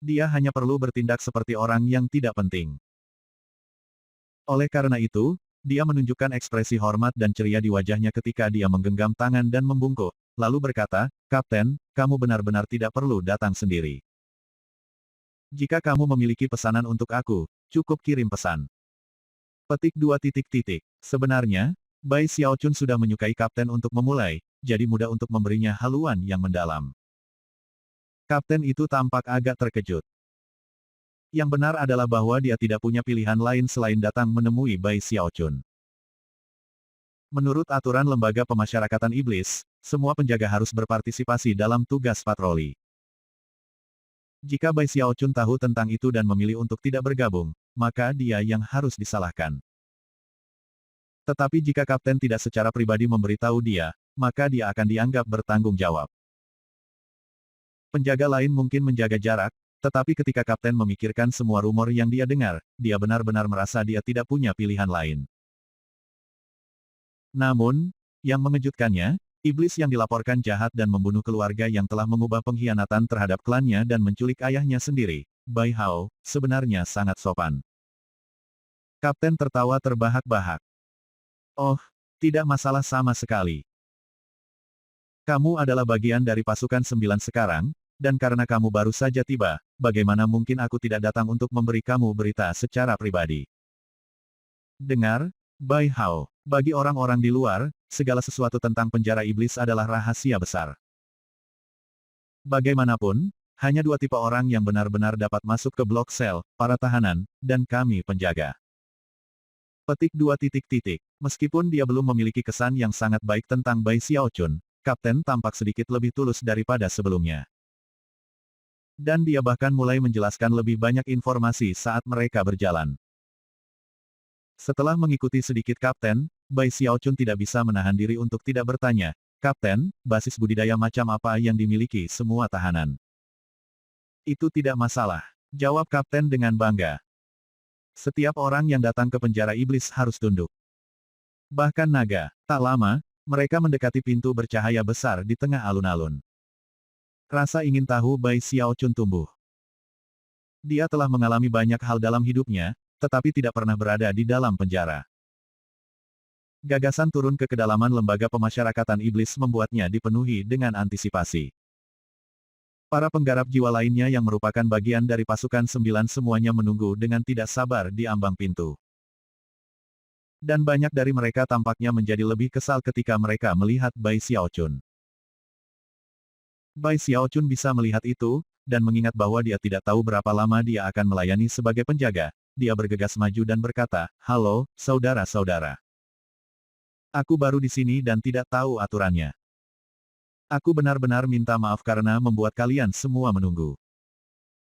Dia hanya perlu bertindak seperti orang yang tidak penting. Oleh karena itu, dia menunjukkan ekspresi hormat dan ceria di wajahnya ketika dia menggenggam tangan dan membungkuk, lalu berkata, "Kapten, kamu benar-benar tidak perlu datang sendiri. Jika kamu memiliki pesanan untuk aku, cukup kirim pesan." Petik 2 titik titik. Sebenarnya, Bai Xiaochun sudah menyukai kapten untuk memulai, jadi mudah untuk memberinya haluan yang mendalam. Kapten itu tampak agak terkejut. Yang benar adalah bahwa dia tidak punya pilihan lain selain datang menemui Bai Xiaochun. Menurut aturan lembaga pemasyarakatan iblis, semua penjaga harus berpartisipasi dalam tugas patroli. Jika Bai Xiaochun tahu tentang itu dan memilih untuk tidak bergabung, maka dia yang harus disalahkan. Tetapi jika kapten tidak secara pribadi memberitahu dia, maka dia akan dianggap bertanggung jawab. Penjaga lain mungkin menjaga jarak, tetapi ketika kapten memikirkan semua rumor yang dia dengar, dia benar-benar merasa dia tidak punya pilihan lain. Namun, yang mengejutkannya, iblis yang dilaporkan jahat dan membunuh keluarga yang telah mengubah pengkhianatan terhadap klannya dan menculik ayahnya sendiri, Bai Hao, sebenarnya sangat sopan. Kapten tertawa terbahak-bahak. Oh, tidak masalah sama sekali. Kamu adalah bagian dari pasukan 9 sekarang, dan karena kamu baru saja tiba, bagaimana mungkin aku tidak datang untuk memberi kamu berita secara pribadi? Dengar, Bai Hao. Bagi orang-orang di luar, segala sesuatu tentang penjara iblis adalah rahasia besar. Bagaimanapun, hanya dua tipe orang yang benar-benar dapat masuk ke blok sel, para tahanan, dan kami penjaga. Petik 2 titik. Meskipun dia belum memiliki kesan yang sangat baik tentang Bai Xiaochun, Kapten tampak sedikit lebih tulus daripada sebelumnya. Dan dia bahkan mulai menjelaskan lebih banyak informasi saat mereka berjalan. Setelah mengikuti sedikit Kapten, Bai Xiaochun tidak bisa menahan diri untuk tidak bertanya, Kapten, basis budidaya macam apa yang dimiliki semua tahanan? Itu tidak masalah, jawab Kapten dengan bangga. Setiap orang yang datang ke penjara iblis harus tunduk. Bahkan naga, tak lama, mereka mendekati pintu bercahaya besar di tengah alun-alun. Rasa ingin tahu Bai Xiaochun tumbuh. Dia telah mengalami banyak hal dalam hidupnya, tetapi tidak pernah berada di dalam penjara. Gagasan turun ke kedalaman lembaga pemasyarakatan iblis membuatnya dipenuhi dengan antisipasi. Para penggarap jiwa lainnya yang merupakan bagian dari pasukan 9 semuanya menunggu dengan tidak sabar di ambang pintu. Dan banyak dari mereka tampaknya menjadi lebih kesal ketika mereka melihat Bai Xiaochun. Bai Xiaochun bisa melihat itu, dan mengingat bahwa dia tidak tahu berapa lama dia akan melayani sebagai penjaga, dia bergegas maju dan berkata, "Halo, saudara-saudara. Aku baru di sini dan tidak tahu aturannya. Aku benar-benar minta maaf karena membuat kalian semua menunggu."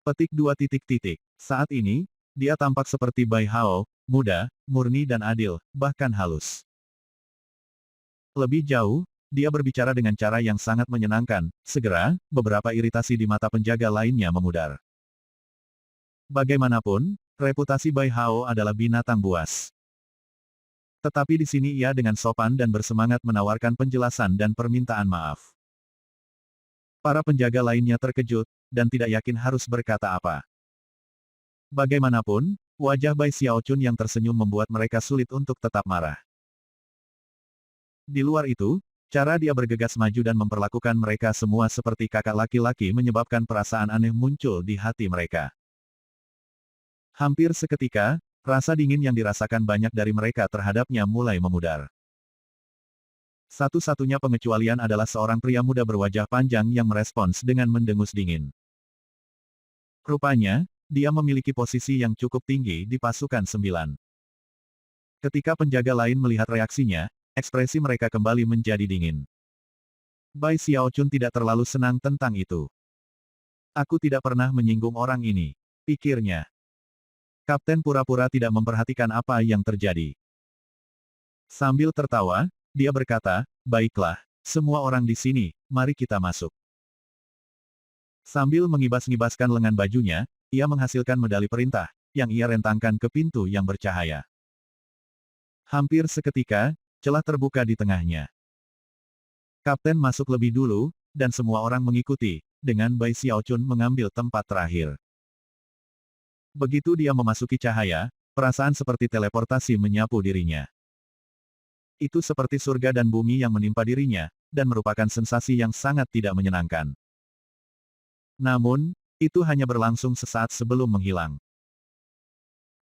Petik 2 titik. Saat ini, dia tampak seperti Bai Hao, muda, murni dan adil, bahkan halus. Lebih jauh, dia berbicara dengan cara yang sangat menyenangkan. Segera, beberapa iritasi di mata penjaga lainnya memudar. Bagaimanapun, reputasi Bai Hao adalah binatang buas. Tetapi di sini ia dengan sopan dan bersemangat menawarkan penjelasan dan permintaan maaf. Para penjaga lainnya terkejut, dan tidak yakin harus berkata apa. Bagaimanapun, wajah Bai Xiaochun yang tersenyum membuat mereka sulit untuk tetap marah. Di luar itu, cara dia bergegas maju dan memperlakukan mereka semua seperti kakak laki-laki menyebabkan perasaan aneh muncul di hati mereka. Hampir seketika, rasa dingin yang dirasakan banyak dari mereka terhadapnya mulai memudar. Satu-satunya pengecualian adalah seorang pria muda berwajah panjang yang merespons dengan mendengus dingin. Rupanya, dia memiliki posisi yang cukup tinggi di pasukan 9. Ketika penjaga lain melihat reaksinya, ekspresi mereka kembali menjadi dingin. Bai Xiaochun tidak terlalu senang tentang itu. Aku tidak pernah menyinggung orang ini, pikirnya. Kapten pura-pura tidak memperhatikan apa yang terjadi. Sambil tertawa, dia berkata, "Baiklah, semua orang di sini, mari kita masuk." Sambil mengibas-ngibaskan lengan bajunya, ia menghasilkan medali perintah, yang ia rentangkan ke pintu yang bercahaya. Hampir seketika, celah terbuka di tengahnya. Kapten masuk lebih dulu, dan semua orang mengikuti, dengan Bai Xiaochun mengambil tempat terakhir. Begitu dia memasuki cahaya, perasaan seperti teleportasi menyapu dirinya. Itu seperti surga dan bumi yang menimpa dirinya, dan merupakan sensasi yang sangat tidak menyenangkan. Namun, itu hanya berlangsung sesaat sebelum menghilang.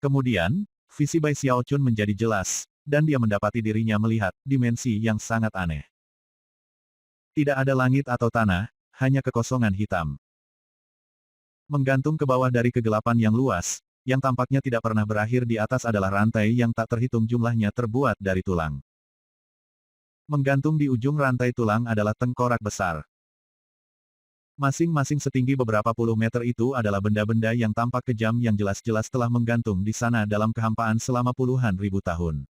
Kemudian, visi Bai Xiaochun menjadi jelas, dan dia mendapati dirinya melihat dimensi yang sangat aneh. Tidak ada langit atau tanah, hanya kekosongan hitam. Menggantung ke bawah dari kegelapan yang luas, yang tampaknya tidak pernah berakhir di atas adalah rantai yang tak terhitung jumlahnya terbuat dari tulang. Menggantung di ujung rantai tulang adalah tengkorak besar. Masing-masing setinggi beberapa puluh meter itu adalah benda-benda yang tampak kejam yang jelas-jelas telah menggantung di sana dalam kehampaan selama puluhan ribu tahun.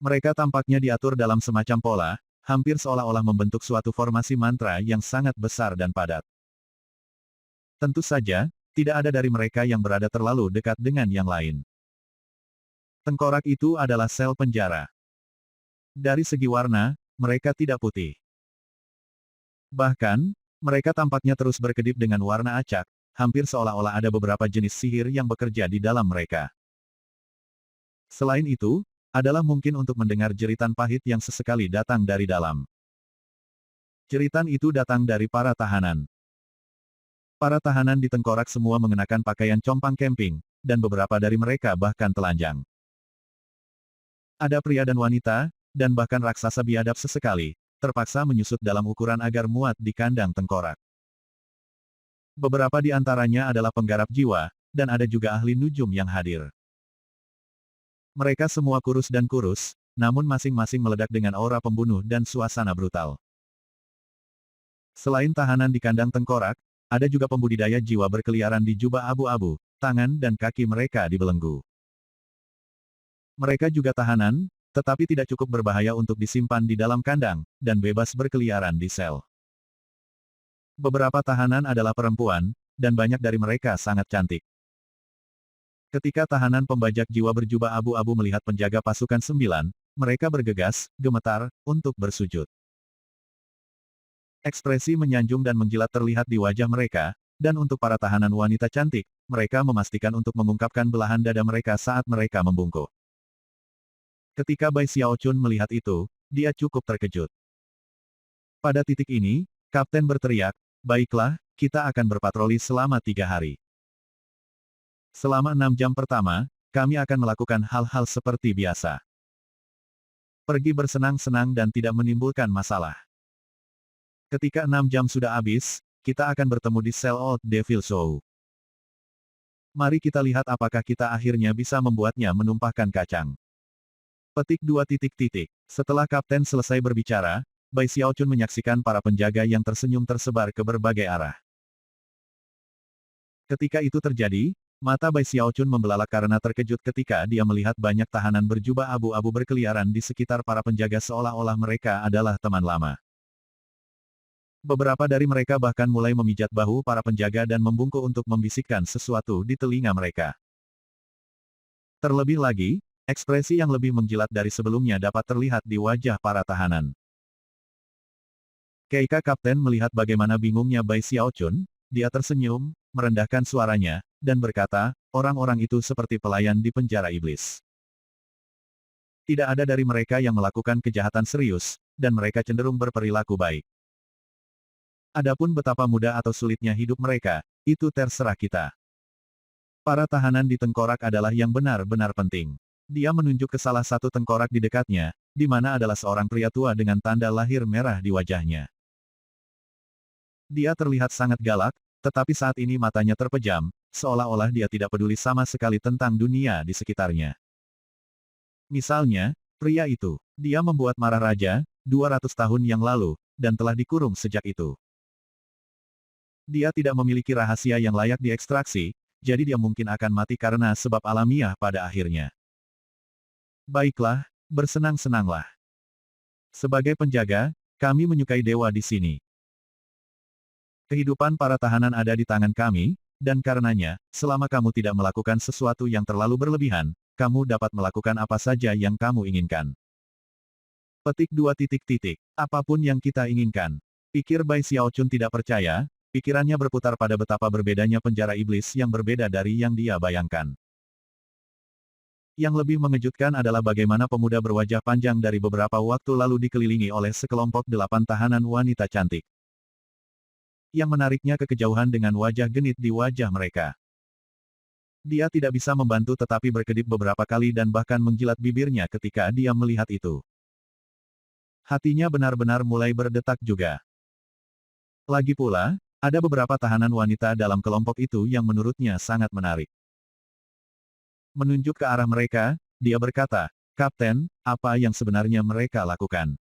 Mereka tampaknya diatur dalam semacam pola, hampir seolah-olah membentuk suatu formasi mantra yang sangat besar dan padat. Tentu saja, tidak ada dari mereka yang berada terlalu dekat dengan yang lain. Tengkorak itu adalah sel penjara. Dari segi warna, mereka tidak putih. Bahkan, mereka tampaknya terus berkedip dengan warna acak, hampir seolah-olah ada beberapa jenis sihir yang bekerja di dalam mereka. Selain itu, adalah mungkin untuk mendengar jeritan pahit yang sesekali datang dari dalam. Ceritan itu datang dari para tahanan. Para tahanan di tengkorak semua mengenakan pakaian compang camping, dan beberapa dari mereka bahkan telanjang. Ada pria dan wanita, dan bahkan raksasa biadab sesekali, terpaksa menyusut dalam ukuran agar muat di kandang tengkorak. Beberapa di antaranya adalah penggarap jiwa, dan ada juga ahli nujum yang hadir. Mereka semua kurus dan kurus, namun masing-masing meledak dengan aura pembunuh dan suasana brutal. Selain tahanan di kandang tengkorak, ada juga pembudidaya jiwa berkeliaran di jubah abu-abu, tangan dan kaki mereka dibelenggu. Mereka juga tahanan, tetapi tidak cukup berbahaya untuk disimpan di dalam kandang, dan bebas berkeliaran di sel. Beberapa tahanan adalah perempuan, dan banyak dari mereka sangat cantik. Ketika tahanan pembajak jiwa berjubah abu-abu melihat penjaga pasukan 9, mereka bergegas, gemetar, untuk bersujud. Ekspresi menyanjung dan menjilat terlihat di wajah mereka, dan untuk para tahanan wanita cantik, mereka memastikan untuk mengungkapkan belahan dada mereka saat mereka membungkuk. Ketika Bai Xiaochun melihat itu, dia cukup terkejut. Pada titik ini, Kapten berteriak, "Baiklah, kita akan berpatroli selama 3 hari. Selama 6 jam pertama, kami akan melakukan hal-hal seperti biasa. Pergi bersenang-senang dan tidak menimbulkan masalah. Ketika 6 jam sudah habis, kita akan bertemu di sel Old Devil Show. Mari kita lihat apakah kita akhirnya bisa membuatnya menumpahkan kacang." Petik 2 titik titik. Setelah Kapten selesai berbicara, Bai Xiaochun menyaksikan para penjaga yang tersenyum tersebar ke berbagai arah. Ketika itu terjadi, mata Bai Xiaochun membelalak karena terkejut ketika dia melihat banyak tahanan berjubah abu-abu berkeliaran di sekitar para penjaga seolah-olah mereka adalah teman lama. Beberapa dari mereka bahkan mulai memijat bahu para penjaga dan membungkuk untuk membisikkan sesuatu di telinga mereka. Terlebih lagi, ekspresi yang lebih menjilat dari sebelumnya dapat terlihat di wajah para tahanan. Ketika Kapten melihat bagaimana bingungnya Bai Xiaochun, dia tersenyum, merendahkan suaranya, dan berkata, "Orang-orang itu seperti pelayan di penjara iblis. Tidak ada dari mereka yang melakukan kejahatan serius, dan mereka cenderung berperilaku baik. Adapun betapa mudah atau sulitnya hidup mereka, itu terserah kita." Para tahanan di tengkorak adalah yang benar-benar penting. Dia menunjuk ke salah satu tengkorak di dekatnya, di mana adalah seorang pria tua dengan tanda lahir merah di wajahnya. Dia terlihat sangat galak, tetapi saat ini matanya terpejam, seolah-olah dia tidak peduli sama sekali tentang dunia di sekitarnya. Misalnya, pria itu, dia membuat marah raja, 200 tahun yang lalu, dan telah dikurung sejak itu. Dia tidak memiliki rahasia yang layak diekstraksi, jadi dia mungkin akan mati karena sebab alamiah pada akhirnya. Baiklah, bersenang-senanglah. Sebagai penjaga, kami menyukai dewa di sini. Kehidupan para tahanan ada di tangan kami, dan karenanya, selama kamu tidak melakukan sesuatu yang terlalu berlebihan, kamu dapat melakukan apa saja yang kamu inginkan. Petik 2 titik titik. Apapun yang kita inginkan. Pikir Bai Xiaochun tidak percaya, pikirannya berputar pada betapa berbedanya penjara iblis yang berbeda dari yang dia bayangkan. Yang lebih mengejutkan adalah bagaimana pemuda berwajah panjang dari beberapa waktu lalu dikelilingi oleh sekelompok 8 tahanan wanita cantik. Yang menariknya ke kejauhan dengan wajah genit di wajah mereka. Dia tidak bisa membantu tetapi berkedip beberapa kali dan bahkan menjilat bibirnya ketika dia melihat itu. Hatinya benar-benar mulai berdetak juga. Lagi pula, ada beberapa tahanan wanita dalam kelompok itu yang menurutnya sangat menarik. Menunjuk ke arah mereka, dia berkata, "Kapten, apa yang sebenarnya mereka lakukan?"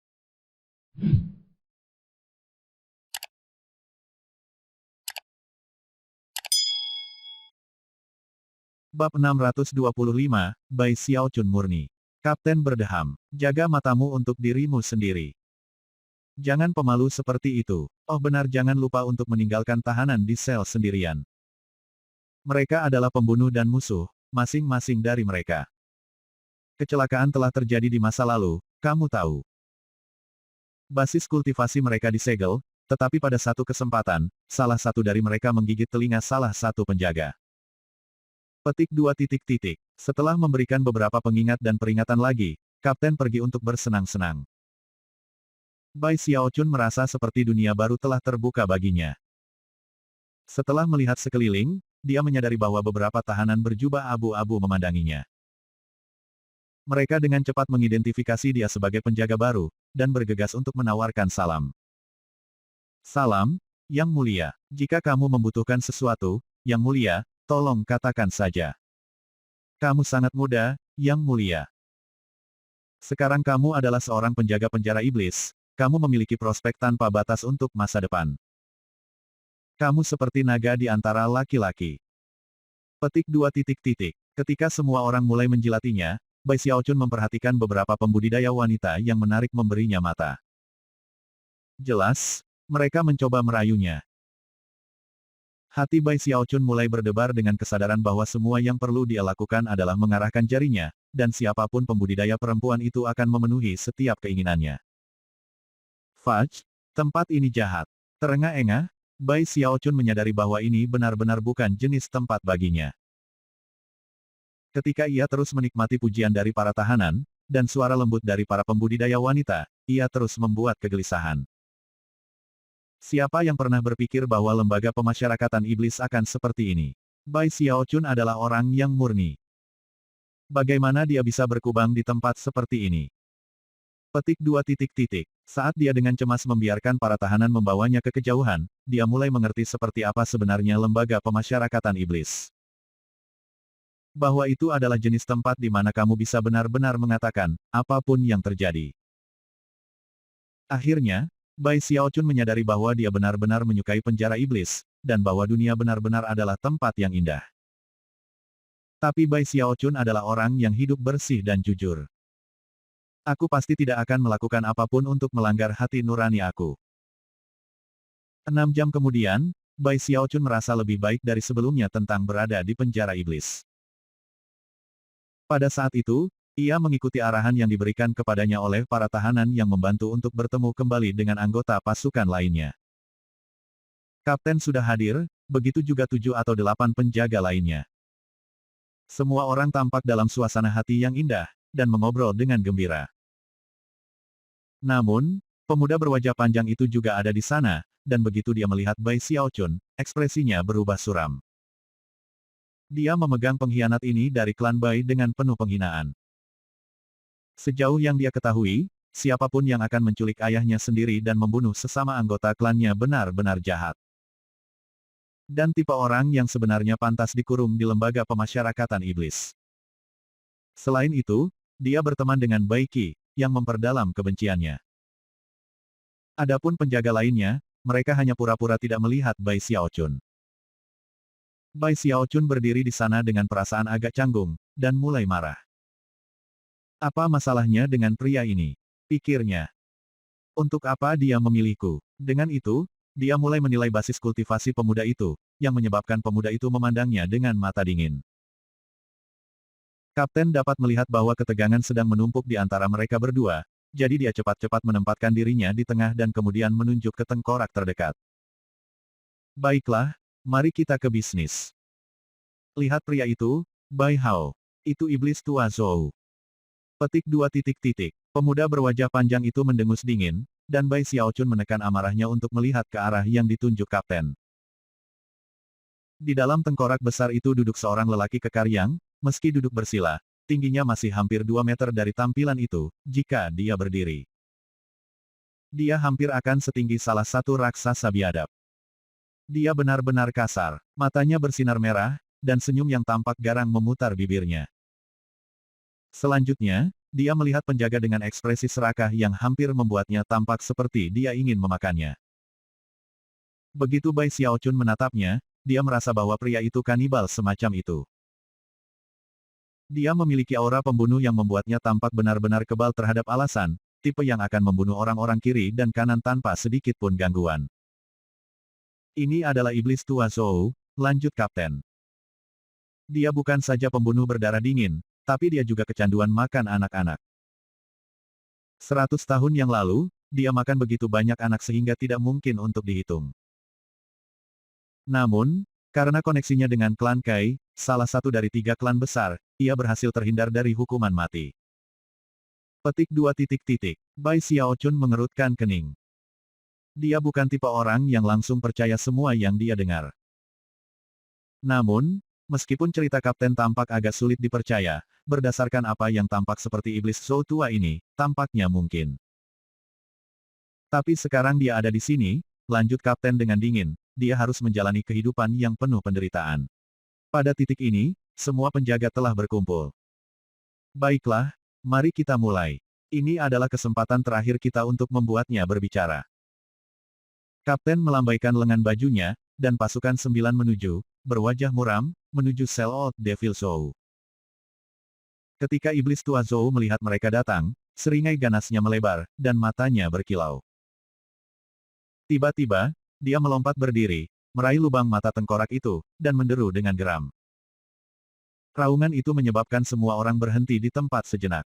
Bab 625, Bai Xiaochun murni. Kapten berdeham, "Jaga matamu untuk dirimu sendiri. Jangan pemalu seperti itu. Oh benar, jangan lupa untuk meninggalkan tahanan di sel sendirian. Mereka adalah pembunuh dan musuh, masing-masing dari mereka. Kecelakaan telah terjadi di masa lalu, kamu tahu. Basis kultivasi mereka disegel, tetapi pada satu kesempatan, salah satu dari mereka menggigit telinga salah satu penjaga." Petik 2 titik titik. Setelah memberikan beberapa pengingat dan peringatan lagi, Kapten pergi untuk bersenang-senang. Bai Xiaochun merasa seperti dunia baru telah terbuka baginya. Setelah melihat sekeliling, dia menyadari bahwa beberapa tahanan berjubah abu-abu memandanginya. Mereka dengan cepat mengidentifikasi dia sebagai penjaga baru, dan bergegas untuk menawarkan salam. Salam, Yang Mulia. Jika kamu membutuhkan sesuatu, Yang Mulia, tolong katakan saja. Kamu sangat muda, Yang Mulia. Sekarang kamu adalah seorang penjaga penjara iblis, kamu memiliki prospek tanpa batas untuk masa depan. Kamu seperti naga di antara laki-laki. Petik 2. Ketika semua orang mulai menjilatinya, Bai Xiaochun memperhatikan beberapa pembudidaya wanita yang menarik memberinya mata. Jelas, mereka mencoba merayunya. Hati Bai Xiaochun mulai berdebar dengan kesadaran bahwa semua yang perlu dia lakukan adalah mengarahkan jarinya, dan siapapun pembudidaya perempuan itu akan memenuhi setiap keinginannya. Fudge, tempat ini jahat. Terengah-engah, Bai Xiaochun menyadari bahwa ini benar-benar bukan jenis tempat baginya. Ketika ia terus menikmati pujian dari para tahanan, dan suara lembut dari para pembudidaya wanita, ia terus membuat kegelisahan. Siapa yang pernah berpikir bahwa lembaga pemasyarakatan iblis akan seperti ini? Bai Xiaochun adalah orang yang murni. Bagaimana dia bisa berkubang di tempat seperti ini? Petik 2. Saat dia dengan cemas membiarkan para tahanan membawanya ke kejauhan, dia mulai mengerti seperti apa sebenarnya lembaga pemasyarakatan iblis. Bahwa itu adalah jenis tempat di mana kamu bisa benar-benar mengatakan, apapun yang terjadi. Akhirnya, Bai Xiaochun menyadari bahwa dia benar-benar menyukai penjara iblis, dan bahwa dunia benar-benar adalah tempat yang indah. Tapi Bai Xiaochun adalah orang yang hidup bersih dan jujur. Aku pasti tidak akan melakukan apapun untuk melanggar hati nurani aku. 6 jam kemudian, Bai Xiaochun merasa lebih baik dari sebelumnya tentang berada di penjara iblis. Pada saat itu, ia mengikuti arahan yang diberikan kepadanya oleh para tahanan yang membantu untuk bertemu kembali dengan anggota pasukan lainnya. Kapten sudah hadir, begitu juga 7 atau 8 penjaga lainnya. Semua orang tampak dalam suasana hati yang indah, dan mengobrol dengan gembira. Namun, pemuda berwajah panjang itu juga ada di sana, dan begitu dia melihat Bai Xiaochun, ekspresinya berubah suram. Dia memegang pengkhianat ini dari klan Bai dengan penuh penghinaan. Sejauh yang dia ketahui, siapapun yang akan menculik ayahnya sendiri dan membunuh sesama anggota klannya benar-benar jahat. Dan tipe orang yang sebenarnya pantas dikurung di lembaga pemasyarakatan iblis. Selain itu, dia berteman dengan Bai Qi, yang memperdalam kebenciannya. Adapun penjaga lainnya, mereka hanya pura-pura tidak melihat Bai Xiaochun. Bai Xiaochun berdiri di sana dengan perasaan agak canggung, dan mulai marah. Apa masalahnya dengan pria ini? Pikirnya. Untuk apa dia memilihku? Dengan itu, dia mulai menilai basis kultivasi pemuda itu, yang menyebabkan pemuda itu memandangnya dengan mata dingin. Kapten dapat melihat bahwa ketegangan sedang menumpuk di antara mereka berdua, jadi dia cepat-cepat menempatkan dirinya di tengah dan kemudian menunjuk ke tengkorak terdekat. Baiklah, mari kita ke bisnis. Lihat pria itu, Bai Hao. Itu iblis tua Zhou. Petik 2. Pemuda berwajah panjang itu mendengus dingin, dan Bai Xiaochun menekan amarahnya untuk melihat ke arah yang ditunjuk kapten. Di dalam tengkorak besar itu duduk seorang lelaki kekar yang, meski duduk bersila, tingginya masih hampir 2 meter dari tampilan itu, jika dia berdiri. Dia hampir akan setinggi salah satu raksasa biadab. Dia benar-benar kasar, matanya bersinar merah, dan senyum yang tampak garang memutar bibirnya. Selanjutnya, dia melihat penjaga dengan ekspresi serakah yang hampir membuatnya tampak seperti dia ingin memakannya. Begitu Bai Xiaochun menatapnya, dia merasa bahwa pria itu kanibal semacam itu. Dia memiliki aura pembunuh yang membuatnya tampak benar-benar kebal terhadap alasan, tipe yang akan membunuh orang-orang kiri dan kanan tanpa sedikit pun gangguan. Ini adalah iblis tua Zhou, lanjut kapten. Dia bukan saja pembunuh berdarah dingin, tapi dia juga kecanduan makan anak-anak. 100 tahun yang lalu, dia makan begitu banyak anak sehingga tidak mungkin untuk dihitung. Namun, karena koneksinya dengan klan Kai, salah satu dari 3 klan besar, ia berhasil terhindar dari hukuman mati. Petik 2 titik. Bai Xiaochun mengerutkan kening. Dia bukan tipe orang yang langsung percaya semua yang dia dengar. Namun, meskipun cerita kapten tampak agak sulit dipercaya, berdasarkan apa yang tampak seperti iblis Zhou tua ini, tampaknya mungkin. Tapi sekarang dia ada di sini, lanjut kapten dengan dingin, dia harus menjalani kehidupan yang penuh penderitaan. Pada titik ini, semua penjaga telah berkumpul. Baiklah, mari kita mulai. Ini adalah kesempatan terakhir kita untuk membuatnya berbicara. Kapten melambaikan lengan bajunya, dan pasukan 9 berwajah muram, menuju sel Old Devil Zhou. Ketika iblis tua Zhou melihat mereka datang, seringai ganasnya melebar, dan matanya berkilau. Tiba-tiba, dia melompat berdiri, meraih lubang mata tengkorak itu, dan menderu dengan geram. Raungan itu menyebabkan semua orang berhenti di tempat sejenak.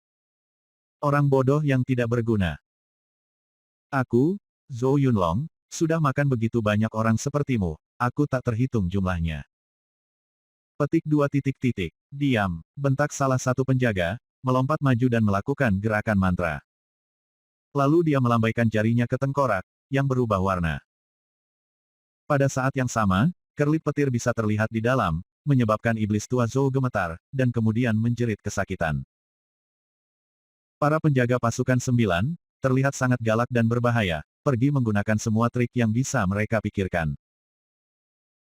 Orang bodoh yang tidak berguna. Aku, Zhou Yunlong, sudah makan begitu banyak orang sepertimu, aku tak terhitung jumlahnya. Petik 2 titik. Diam, bentak salah satu penjaga, melompat maju dan melakukan gerakan mantra. Lalu dia melambaikan jarinya ke tengkorak, yang berubah warna. Pada saat yang sama, kerlip petir bisa terlihat di dalam, menyebabkan iblis tua Zhou gemetar, dan kemudian menjerit kesakitan. Para penjaga pasukan 9, terlihat sangat galak dan berbahaya, pergi menggunakan semua trik yang bisa mereka pikirkan.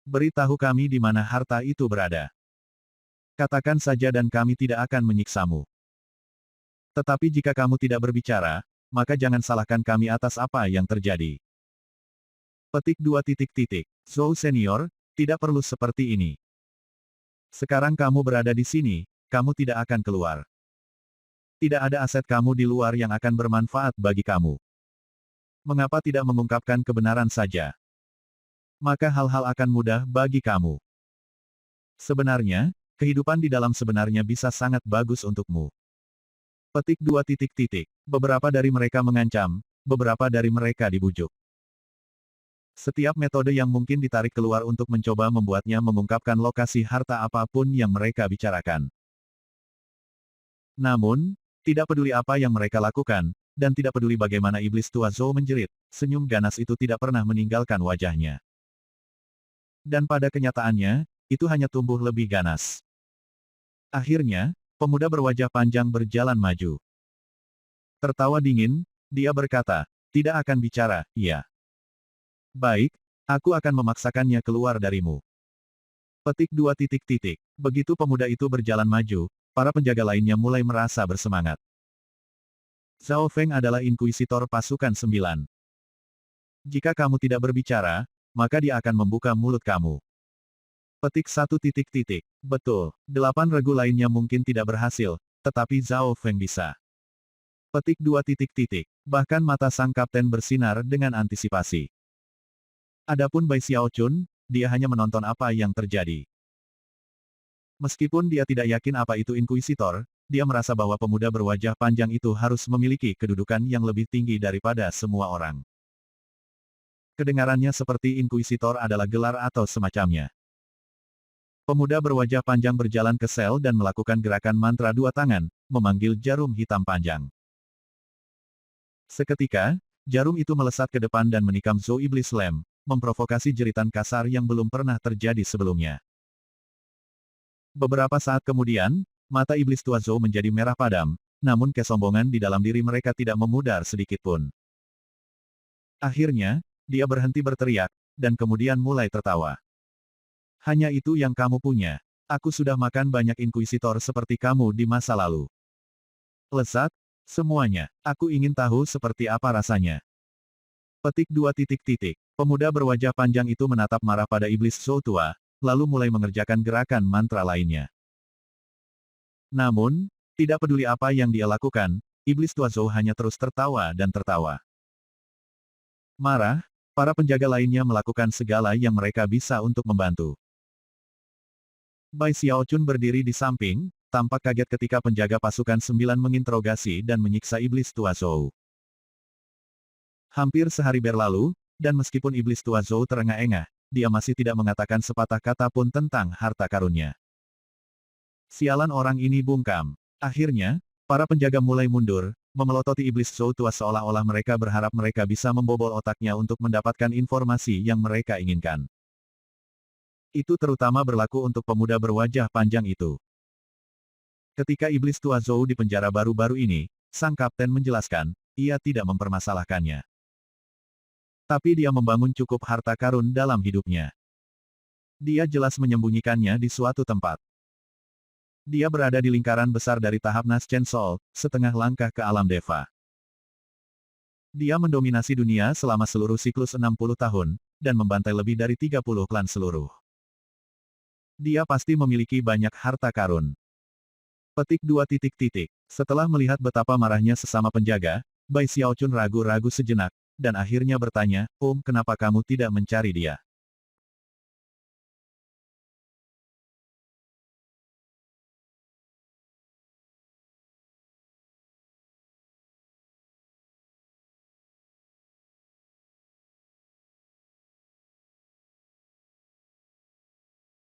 Beritahu kami di mana harta itu berada. Katakan saja dan kami tidak akan menyiksamu. Tetapi jika kamu tidak berbicara, maka jangan salahkan kami atas apa yang terjadi. Petik 2 titik. Zhou senior, tidak perlu seperti ini. Sekarang kamu berada di sini, kamu tidak akan keluar. Tidak ada aset kamu di luar yang akan bermanfaat bagi kamu. Mengapa tidak mengungkapkan kebenaran saja? Maka hal-hal akan mudah bagi kamu. Sebenarnya, kehidupan di dalam sebenarnya bisa sangat bagus untukmu. Petik 2 titik. Beberapa dari mereka mengancam, beberapa dari mereka dibujuk. Setiap metode yang mungkin ditarik keluar untuk mencoba membuatnya mengungkapkan lokasi harta apapun yang mereka bicarakan. Namun, tidak peduli apa yang mereka lakukan, dan tidak peduli bagaimana iblis tua Zhou menjerit, senyum ganas itu tidak pernah meninggalkan wajahnya. Dan pada kenyataannya, itu hanya tumbuh lebih ganas. Akhirnya, pemuda berwajah panjang berjalan maju. Tertawa dingin, dia berkata, tidak akan bicara, iya. Baik, aku akan memaksakannya keluar darimu. Petik 2 titik. Begitu pemuda itu berjalan maju, para penjaga lainnya mulai merasa bersemangat. Zhao Feng adalah inkuisitor pasukan 9. Jika kamu tidak berbicara, maka dia akan membuka mulut kamu. Petik 1 titik. Betul, 8 regu lainnya mungkin tidak berhasil, tetapi Zhao Feng bisa. Petik 2 titik. Bahkan mata sang kapten bersinar dengan antisipasi. Adapun Bai Xiaochun, dia hanya menonton apa yang terjadi. Meskipun dia tidak yakin apa itu inkuisitor, dia merasa bahwa pemuda berwajah panjang itu harus memiliki kedudukan yang lebih tinggi daripada semua orang. Kedengarannya seperti inkuisitor adalah gelar atau semacamnya. Pemuda berwajah panjang berjalan ke sel dan melakukan gerakan mantra dua tangan, memanggil jarum hitam panjang. Seketika, jarum itu melesat ke depan dan menikam Zhou Iblis Lem, memprovokasi jeritan kasar yang belum pernah terjadi sebelumnya. Beberapa saat kemudian, mata iblis tua Zhou menjadi merah padam, namun kesombongan di dalam diri mereka tidak memudar sedikitpun. Akhirnya, dia berhenti berteriak, dan kemudian mulai tertawa. Hanya itu yang kamu punya. Aku sudah makan banyak inkuisitor seperti kamu di masa lalu. Lezat, semuanya. Aku ingin tahu seperti apa rasanya. Petik 2 titik. Pemuda berwajah panjang itu menatap marah pada iblis Zhou tua, lalu mulai mengerjakan gerakan mantra lainnya. Namun, tidak peduli apa yang dia lakukan, iblis tua Zhou hanya terus tertawa dan tertawa. Marah, para penjaga lainnya melakukan segala yang mereka bisa untuk membantu. Bai Xiaochun berdiri di samping, tampak kaget ketika penjaga pasukan 9 menginterogasi dan menyiksa iblis tua Zhou. Hampir sehari berlalu, dan meskipun iblis tua Zhou terengah-engah, dia masih tidak mengatakan sepatah kata pun tentang harta karunnya. Sialan orang ini bungkam. Akhirnya, para penjaga mulai mundur, memelototi iblis Zhou tua seolah-olah mereka berharap mereka bisa membobol otaknya untuk mendapatkan informasi yang mereka inginkan. Itu terutama berlaku untuk pemuda berwajah panjang itu. Ketika iblis tua Zhou di penjara baru-baru ini, sang kapten menjelaskan, ia tidak mempermasalahkannya. Tapi dia membangun cukup harta karun dalam hidupnya. Dia jelas menyembunyikannya di suatu tempat. Dia berada di lingkaran besar dari tahap Naschen Sol, setengah langkah ke alam Deva. Dia mendominasi dunia selama seluruh siklus 60 tahun, dan membantai lebih dari 30 klan seluruh. Dia pasti memiliki banyak harta karun. Petik 2. Setelah melihat betapa marahnya sesama penjaga, Bai Xiaochun ragu-ragu sejenak, dan akhirnya bertanya, "Om, kenapa kamu tidak mencari dia?"